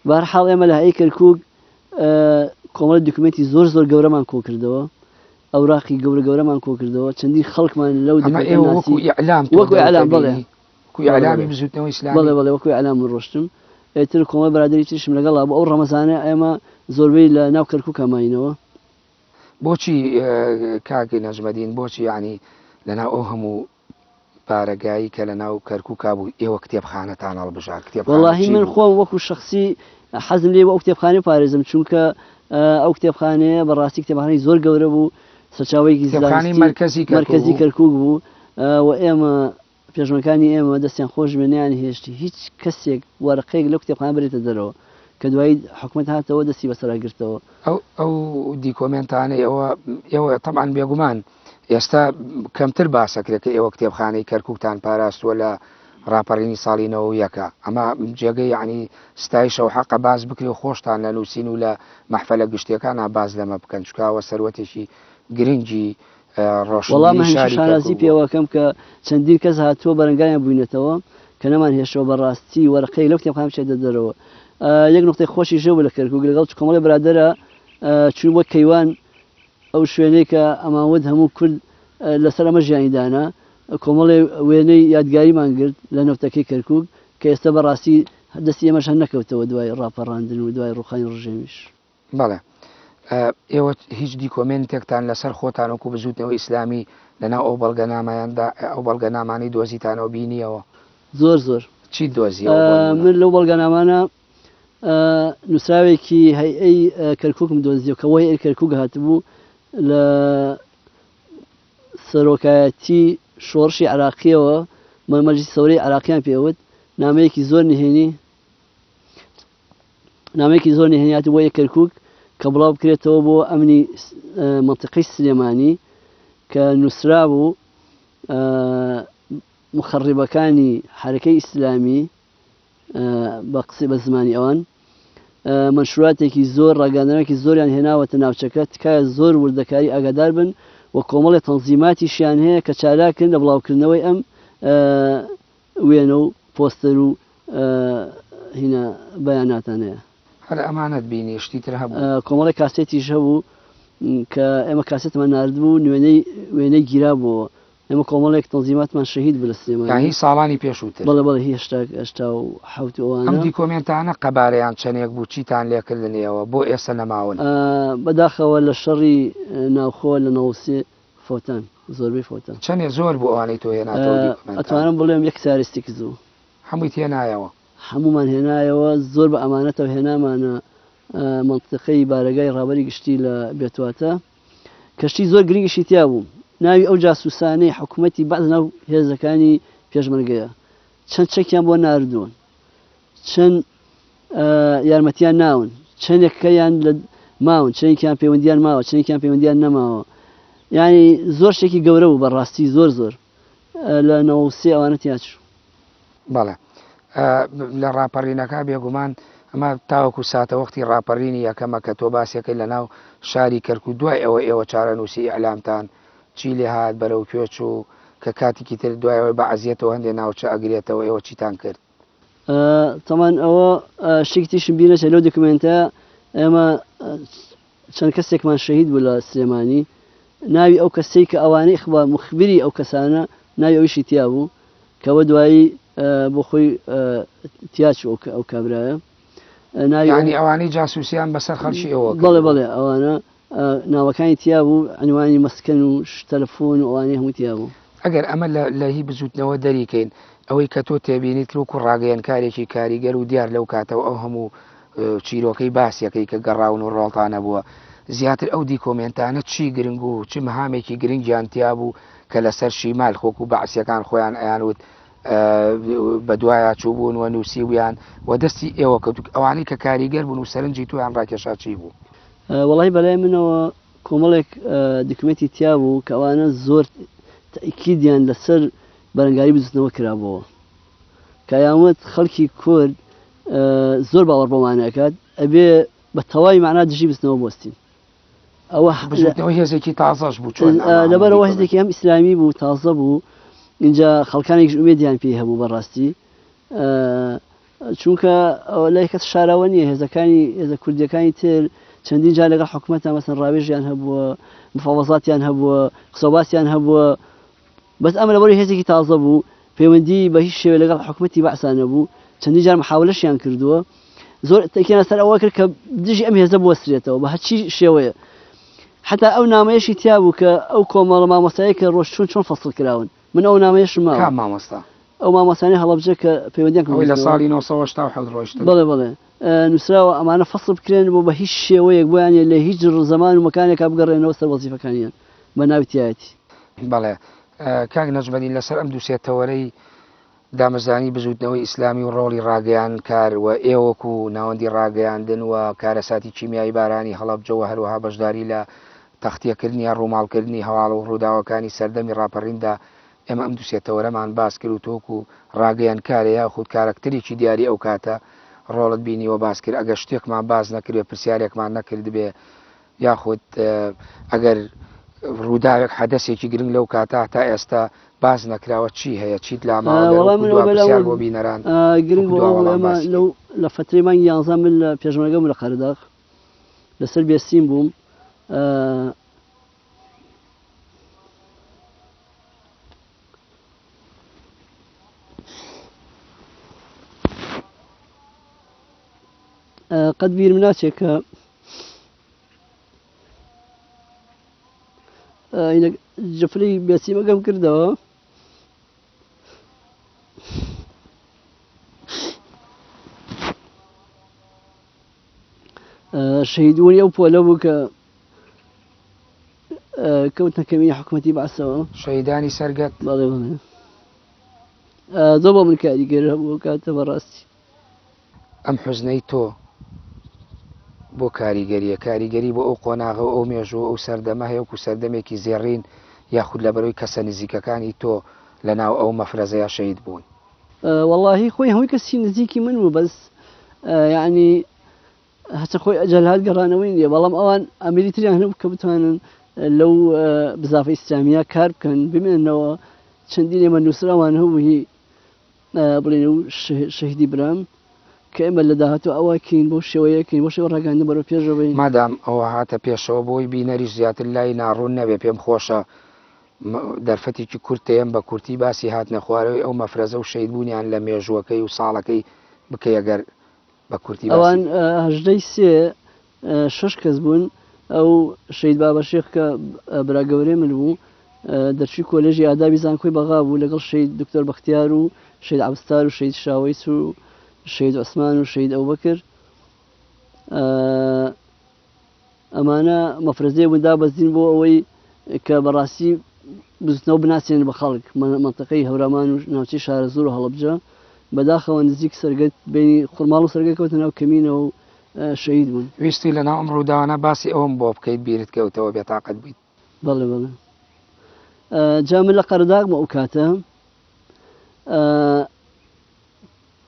بەهەرحاڵ ئێمە لە هەیئەی کەرکووک کۆمەڵی دوکمنتی زۆر گەورەمان کۆ کردەوە ئەوراقی گەورەمان کۆ کردەوە چەندی خەڵکمان لەو وەکو ئەعلام بڵێ بڵێ وەکو ئەعلام من ڕۆشتم ئێتر کۆمەڵ برادەری تریشم لەگەڵا بۆ ئەو ڕەمەزانە ئێمە زۆربەی لە ناو کەرکووک کەماینەوە بۆچی کاکی نەجمەدین بۆچی ینی لەناو ئەو هەموو پارەگایی کە لە ناو کەرکووکا بوو ئێوە کتێبخانەتان هەڵبژار وەڵاهی من خۆم وەکو شخصی حەزم لێ بۆ ئەو کتێبخانەی پارێزم چونکە ئەو کتێبخانەیە بەڕاستی کتێبخانەی زۆر گەورە بوو سەرچاوەیەکی زانستی مرکزی کەرکووک بوو و ئێمە پێشمەکانی ئێمە دەستیان خۆش بێنیان هێشتی هیچ کەسێک وەرەقەیەک لەو کتێبخانە بێتە دەرەوە کە دوایی حکومەت هاتەوە دەستی بەسەراگرتەوە ئەو دیکۆمنتانە ئێوە تەمان بێگومان ئێستا کەمتر باسەکرێت کە ئێوە کتێبخانەی کەرکووکتان پاراستووە لە ڕاپەڕینی ساڵی 91 ئەمە جێگەی یعنی ستایشە و حەقە باز بکری و خۆشتان لە نووسین و لە مەحفەلە گشتیەکانە باز لەمە بکەن چکاوە سەروەتێکی گرنگی وەڵام هەمیشە شانازی پێوەکەم کە چەندین کەس هاتووە بەرەنگایان بووینەتەوە کە نەمان هێشتەوە بەڕاستی وەرەقەی لەو کتێبخانەم چێتە دەرەوە. یەک نقطەی خۆشی ژەوە لە کەرکووک لەگەڵ کۆمەڵی برادەرە چوون بۆ کەیوان ئەو شوێنەی کە ئەماوەد هەموو کورد لەسەر ئەمە ژیانیدانە کۆمەڵی وێنەی یادگاریمان گرت لە نەوتەکەی کەرکووک کە ئێستا بەڕاستی دەستی ئێمەش هەر نەکەوتەوە دوای ڕاپەڕاندن و دوای ڕوخانی ڕژێمیش. بەڵێ ئێوە هیچ دیکۆمنتێکتان لەسەر خۆتان وەکو بزوتنەوە ئیسلامی لەناو ئەو بەڵگەنامەیاندا ئەو بەڵگەنامانەی دۆزیتانەوە بینیەوە؟ زۆر چی دۆزی؟ من لەو بەڵگەنامانە نووسراوێکی هەیئەی کەرکووکم دۆزیەوە کە وای کەرکووک هاتبوو لە سەرۆکایەتی شۆڕشی عراقیەوە مەجلیسی سەورەی عراقیان پێوت نامەیەکی زۆر نهێنیاتی بۆ کەرکووک کە بڵاو بکرێتەوە بۆ ئەمنی منتیقەی سلێمانی کە نووسرا بوو مخەڕیبەکانی حرەکەی ئیسلامی بە زمانی ئەوان منشوراتێکی زۆر ڕاگەاندنەوەکی زۆریان هێناوەتە ناوچەکە تکایە زۆر وردەکاری ئاگادار بن و کۆمەڵی تەنزیماتیشیان هەیە کە چالاکردن لە بڵاوکردنەوەی ئەم وێنە و پۆستەر و هینە بەیاناتان هەیە. هەر ئەمانەت بینی شتی تر هەبوو کۆمەڵی کاسێتیش هەبوو کە ئێمە کاسێتمان ناردبوو وێنەی گیرا بووە ئێمە کۆمەڵێک تەنزیماتمان شەهید بە لە سلێمانی ساڵانی پێشووتر. بەڵێ هێشتا و حوتەوەوانە ئەم دیکۆمنتانە قەبارەیان چەندێک بوو چیتان لێکردنیەوە بۆ ئێستا نەماون؟ بەداخەوە لە شەڕی ناوخۆ لە نەوسێ فۆتان زۆربەی فۆتان. چەندێک زۆر بوو ئەوانەی تۆ هێناتەوە؟ ئەتوانم بڵێم یەک ساریستێک زوو هەمووی هێنایەوە؟ هەمومان هێنایەوە زۆر بە ئەمانەتەوە هێنامانە منتیقەی بارگای ڕابەری گشتی لە بێتواتە کەشتی زۆر گرنگیشی تیا بوو ناوی ئەو جاسوسانەی حکوومەتی بەعض ناو هێزەکانی پێشمەرگەیە چەند چەکیان بۆ ناردوون چەند یارمەتیان ناون چەندێکەکەیان لە ماون چەندێکیان پەیوەندیان ماوە چەندێکیان پەیوەندیان نەماوە یعنی زۆر شتێکی گەورە بوو بەڕاستی زۆر لە نەوسێ ئەوانە تیاچوو. بەڵێ لە ڕاپەڕینەکە بێگومان ئەمە تاوەکو ساتە وەختی ڕاپەڕینی یەکەمە کە تۆ باسیەکەی لە ناو شاری کەرکووک دوای ئێوە چارەنووسی ئەعلامتان چی لێ هات بەرەو کوێچ و کە کاتێکی تر دوایەوەی بە عەزیەتەوە هەندێک ناوچە ئەگرێتەوە ئێوە چیتان کرد؟ تەمان ئەوە شتێکیشم بینەچە لەو دکمنتە ئێمە چەند کەسێکمان شەهید بوو لە سلێمانی ناوی ئەو کەسەی کە ئەوانەی مخبری ئەو کەسانە ناوی ئەویشی تیا بوو کەەوە دوایی بۆ خۆی تیاچ ئەو کابرایە ینی ئەوانەی جاسووسیان بەسەر خەڵکی ئەوە. بەڵێ ئەوانە ناوەکانی تیا بوو عنوانی مەسکەن و تەلەفۆن و ئەوانەی هەموو تیا بوو. ئەگەر ئەمە لە هی بزوتنەوە دەریکەین ئەوەی کە تۆ تێبینیت کە ڕاگەیەنکارێکی کاریگەر و دیار لەو کاتەوە ئەو هەموو چیرۆکەی باسیەکەی کە گەڕاون و ڕۆڵتانە بووە زیاتر ئەو دیکۆمنتانە چی گرنگ و چ مەهامێکی گرنگیان تیا بوو کە لەسەر شیمال خۆک و بەعسیەکان خۆیان ئەیانوت بە دوایە چوو بوون و نووسی ویان و دەستی ئێوە کەوت ئەوانەی کە کاریگەر بوون و سەرنجی تویان ڕاکێشا چی بوو؟ وەڵی بەلای منەوە کۆمەڵێک دکمنتی تیا بوو کە ئەوانە زۆر تەئیکیدیان لەسەر بەرەنگاری بزنەوە کرابەوە کە یامەت خەڵکی کورد زۆر باوەڕ بۆمانەکات ئەبێ بە تەواوی معنا دژی بستنەوە بۆستین ئەوە هێزێکی تازەش بوو لەبەرەوە هێزێکی ئەم ئیسلامی بوو تازە بوو اینجا خەڵکانێک ئومێدیان پێی هەبوو بەڕاستی چونکە لای کەس شاراوە نییە هێزە کوردیەکانی تر چەندین جا لەگەڵ حکوومەتە مەسەن ڕاوێژیان هەبووە مفاوەزاتیان هەبووە قسەباسیان هەبووە بەس ئەمە لەبەری هێزێکی تازە بوو پەیوەندی بە هیچ شێوە لەگەڵ حکوومەتی بەعسان نەبوو چەندین جار محاولەشیان کردووە زۆر تەکیانە سەر ئەوە کرد کە دژی ئەم هێزە بوەسترێتەوە بە هەچی شێوەیە حتا ئەو نامەیەشی تیا بوو کە ئەو کۆمەڵە مامۆستایی کە ڕۆژچوون چۆن فەسڵ کراون من ئەو نامەیەشم ماوە مامۆستا ئەو مامۆستانی هەڵەبجە کە پەیوەندیان لە ساڵی 1970 ڕۆیشتن بڵێ نووسراوە ئەمانە فەسڵ بکرێن بۆ بە هیچ شێوەیەک بۆیانە لە هیچ زەمان و مەکانێکا بگەڕێنەوە سەر وەزیفەکانیان بە ناوی تایەتی. بەڵێ کاک نەجمەدین لەسەر ئەم دووسێتەوەرەی دامەزانی بزوتنەوەی ئیسلامی و ڕۆڵی ڕاگەیان کار و ئێوەکو ناوەندی ڕاگەیاندن و کارەساتی کیمیایی بارانی هەڵەبجەوە هەروەها بەشداری لە تەختیەکردنی یا ڕووماڵکردنی هەواڵ و ڕووداوەکانی سەردەمی ڕاپەڕیندا ئێمە ئەم دووسێتەوەرەمان باس کرد و تۆکو ڕاگەیان کارە یا خودت کارکتەرێکی دیاری ئەو کاتە ڕۆڵت بینیوە باس کرد ئەگەر شتێکمان باز نەکرێ پرسیارێکمان نەکرد بێ یاخود ئەگەر ڕووداوێک حەدەسێکی گرنگ لەو کاتا تا ئێستا باز نەکراوە چی هەیە چیت وەڵام منەوە لاماوەسیار بۆ بینەران گرنگ بۆ ئێمە لە فترەی مانگی 11 من لە پێشمەرگەم لە قەرداغ لەسەر بێستیم بووم قەت بیرم ناچێت کە جفری بێسیمەکەم کردەوە شەهیدبوونی ئەو پۆلە بوو کە کەوتنە کەمینی حکوومەتی بەعسەوە شەهیدانی سەرگەت بەڵێ بڵێ زۆر بۆ من کاریگەر هەبوو کاتە بەڕاستی ئەم حوزنەی تۆ بۆ کاریگەری بۆ ئەو قۆناغە و ئەو مێژوە ئەو سەردەمە هەیە وەکو سەردەمێکی زێڕین یاخود لەبەرەوەی کەسە نزیکەکانی تۆ لە ناو ئەو مەفرەزەیە شەهید بوون واللهی خۆی هەمووی کەسی نزیکی من بوو بەس یعنی هەچە خۆی ئەجەلهات گەڕانەوەی نییە بەڵام ئەوان ئەمیری تریان هەبوو کە بتوانن لەو بزافە ئیسلامیە کار بکەن بمێنەوە چەندین ئێمە نووسراوان هەبووی بڵێن و شەهیدی برام کە ئێمە لە داهاتوە ئەوەکەین بۆ شێوەیەکەین بۆ شێوە ڕاگەاندن بەرەو پێشەوەی مادام ئەوە هاتە پێشەوە بۆی بینەریش زیاتر لای ناڕوون نەبێ پێم خۆشە دەرفەتێکی کورتەیەم بە کورتی باسی هاتنە خوارەوەی ئەو مەفرەزە و شەیدبوونیان لە مێژووەکەی و ساڵەکەی بکەی ئەگەر بە کورتی ئەوان هەژدەی سێ شەش کەس بوون ئەو شەید بابەشێخ کە براگەورەی من بوو دەرچوی کۆلێژی ئادابی زانکۆی بەغا بوو لەگەڵ شەید دکتۆر بەختیار و شەید عەبستار و شەید شاوەیس و شەید عوسمان و شەید ئەوبەکر ئەمانە مەفرەزەیە بوون دابەزین بۆ ئەوەی کە بەڕاستی بزنەوە بناسیێن بە خەڵک مەنتەقەی هەورامان و ناوچەی شارە زۆر و هەڵەبجە بەداخەوە نزیک سەرگەت بینی خوڕماڵ و سەرگەت کەوتە ناو کەمینەوە و شەهید بوون ویستی لە ناو ئەم ڕووداوانە باسی ئەوم بۆ بکەیت بیرت کەوتەوە بێتاقەت بیت بەڵێ بەڵێ جا من لە قەرداغ بە ئەو کاتە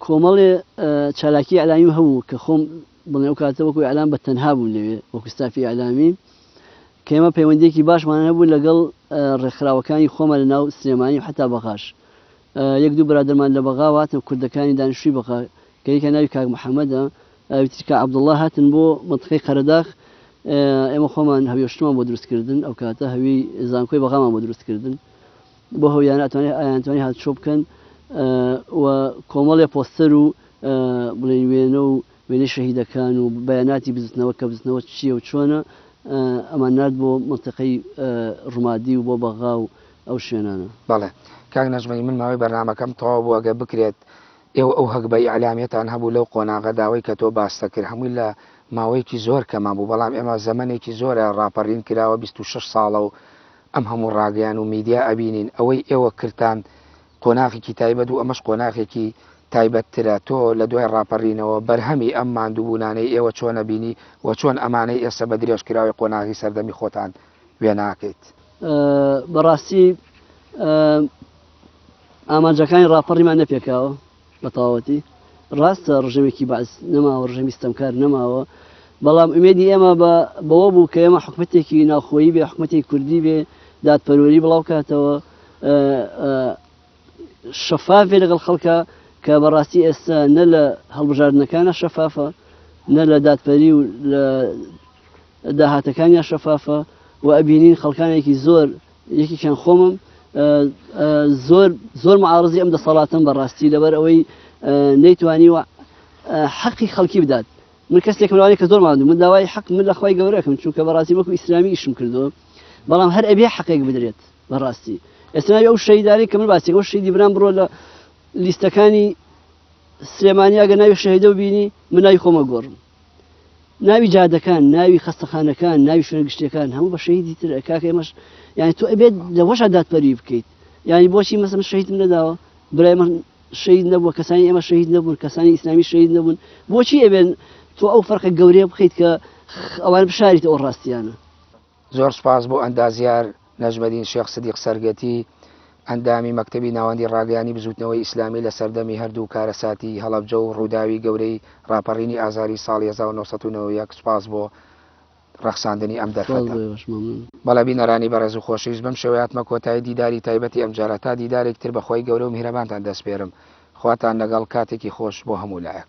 کۆمەڵێ چالاکی ئەعلامی هەبوو کە خۆم بڵێ ئەو کاتە وەکو ئەعلام بە تەنها بوون لەوێ وەکو ستافی ئەعلامی کە ئێمە پەیوەندێکی باشمان هەبوو لەگەڵ ڕێکخراوەکانی خۆمە لە ناو سلێمانی و حتا بەغاش یەک دوو برادرمان لە بەغا هاتن کوردەکانی دانیشتووی بەغا کە یەکە ناوی کاک محەممەدە ویتریکا عەبدوڵڵا هاتن بۆ مەنتەقەی قەرداغ ئێمە خۆمان هەویشتمان بۆ دروستکردن ئەو کاتە هەوی زانکۆی بەغامان بۆ دروستکردن بۆ هەویانە ئەیانتوانی هات چۆ بکەن و کۆمەڵێ پۆستەر و بڵێن وێنە و وێنەی شەهیدەکان و بەیاناتی بزنەوە کە بزنەوە چییە و چۆنە ئەمان نرد بۆ مەنتەقەی ڕمادی و بۆ بەغا و ئەو شوێنانە بەڵێ کاک نەجمەی من ماوەی بەرنامەکەم تەواو بوو ئەگە بکرێت ئێوە ئەو هەگبەی ئەعلامێتان هەبوو لەو قۆناغە داوای کە تۆ باستە کرد هەمووی لە ماوەیەکی زۆر کەمان بوو بەڵام ئێمە زەمانێکی زۆرە ڕاپەڕین کراوە 26 ساڵە و ئەم هەموو ڕاگەیان و میدیا ئەبینین ئەوەی ئێوە کردان قۆناغێکی تایبەت و ئەمەش قۆناغێکی تایبەتترە تۆ لە دوای ڕاپەڕینەوە بەرهەمی ئەم ماندووبوونانەی ئێوە چۆنە بینی و چۆن ئەمانەی ئێستا بە درێژکراوی قۆناغی سەردەمی خۆتان وێ ناکەیت بەڕاستی ئامانجەکانی ڕاپەڕیمان نەپێکاوە بە تەواوەتی ڕاستە ڕژێمێکی باز نەماوە ڕژێمی ستەمکار نەماوە بەڵام ئومێدی ئێمە بەوە بوو کە ئێمە حکومەتێکی ناوخۆیی بێ حکومەتێکی کوردی بێ دادپەروەری بڵاو کاتەوە شەفافێ لەگەڵ خەڵکە کە بەڕاستی ئێستا نە لە هەڵبژاردنەکانە شەفافە نە لە دادپەری و لە داهاتەکانیان شەفافە و ئەبینین خەڵکانێکی زۆر یەکێکیان خۆمم زۆر معارضی ئەم دەسەڵاتن بەڕاستی لەبەر ئەوەی نەیتوانی و حەقی خەڵکی بدات من کەسێک منوانی کە زۆر ماندوو من داوای حەق من لە خۆی گەورەکەم چونکە بەڕاستی وەکو ئیسلامی ئیشم کردەوە بەڵام هەر ئەبێ حەقێک بدرێت بەڕاستی ئێستا ئەو شەیداری کە من باسی ئەو شەیدی برام بڕۆ لە لیستەکانی سلێمانی ئەگە ناوی شەهیدە و بینی من ناوی خۆمە گۆڕم ناوی جادەکان ناوی خەستەخانەکان ناوی شوێنگشتەکان هەموو بە شەهیدی تر کاکە ئێمەش یعنی تۆ ئەبێت لەوەشە دادپەروی بکەیت یعنی بۆچی مەسەڵەن شەهیدم نەداوە برای من شەهید نەبووە کەسانی ئێمە شەهید نەبوون کەسانی ئیسلامی شەهید نەبوون بۆچی ئەبێن تۆ ئەو فەرقە گەورەیە بخەیت کە ئەوان بشاریت ئەو ڕاستیانە زۆر سپاس بۆ ئەندازیار نەجمەدین شێخ سدیق سەرگەتی ئەندامی مەکتەبی ناوەندی ڕاگەیانی بزوتنەوەی ئیسلامی لە سەردەمی هەردوو کارەساتی هەڵەبجە و ڕووداوی گەورەی ڕاپەڕینی ئازاری ساڵی 1990 سپاس بۆ ڕەخساندنی ئەم دەرفەتە. بەڵێ بینەرانی بەڕێز و خۆشەویست بەم شێوەیەتمە کۆتایی دیداری تایبەتی ئەم جارە تا دیدارێکتر بەخۆی گەورە و میهرەبانتان دەسپێرم. خواتان لەگەڵ کاتێکی خۆش بۆ هەموو لایەک.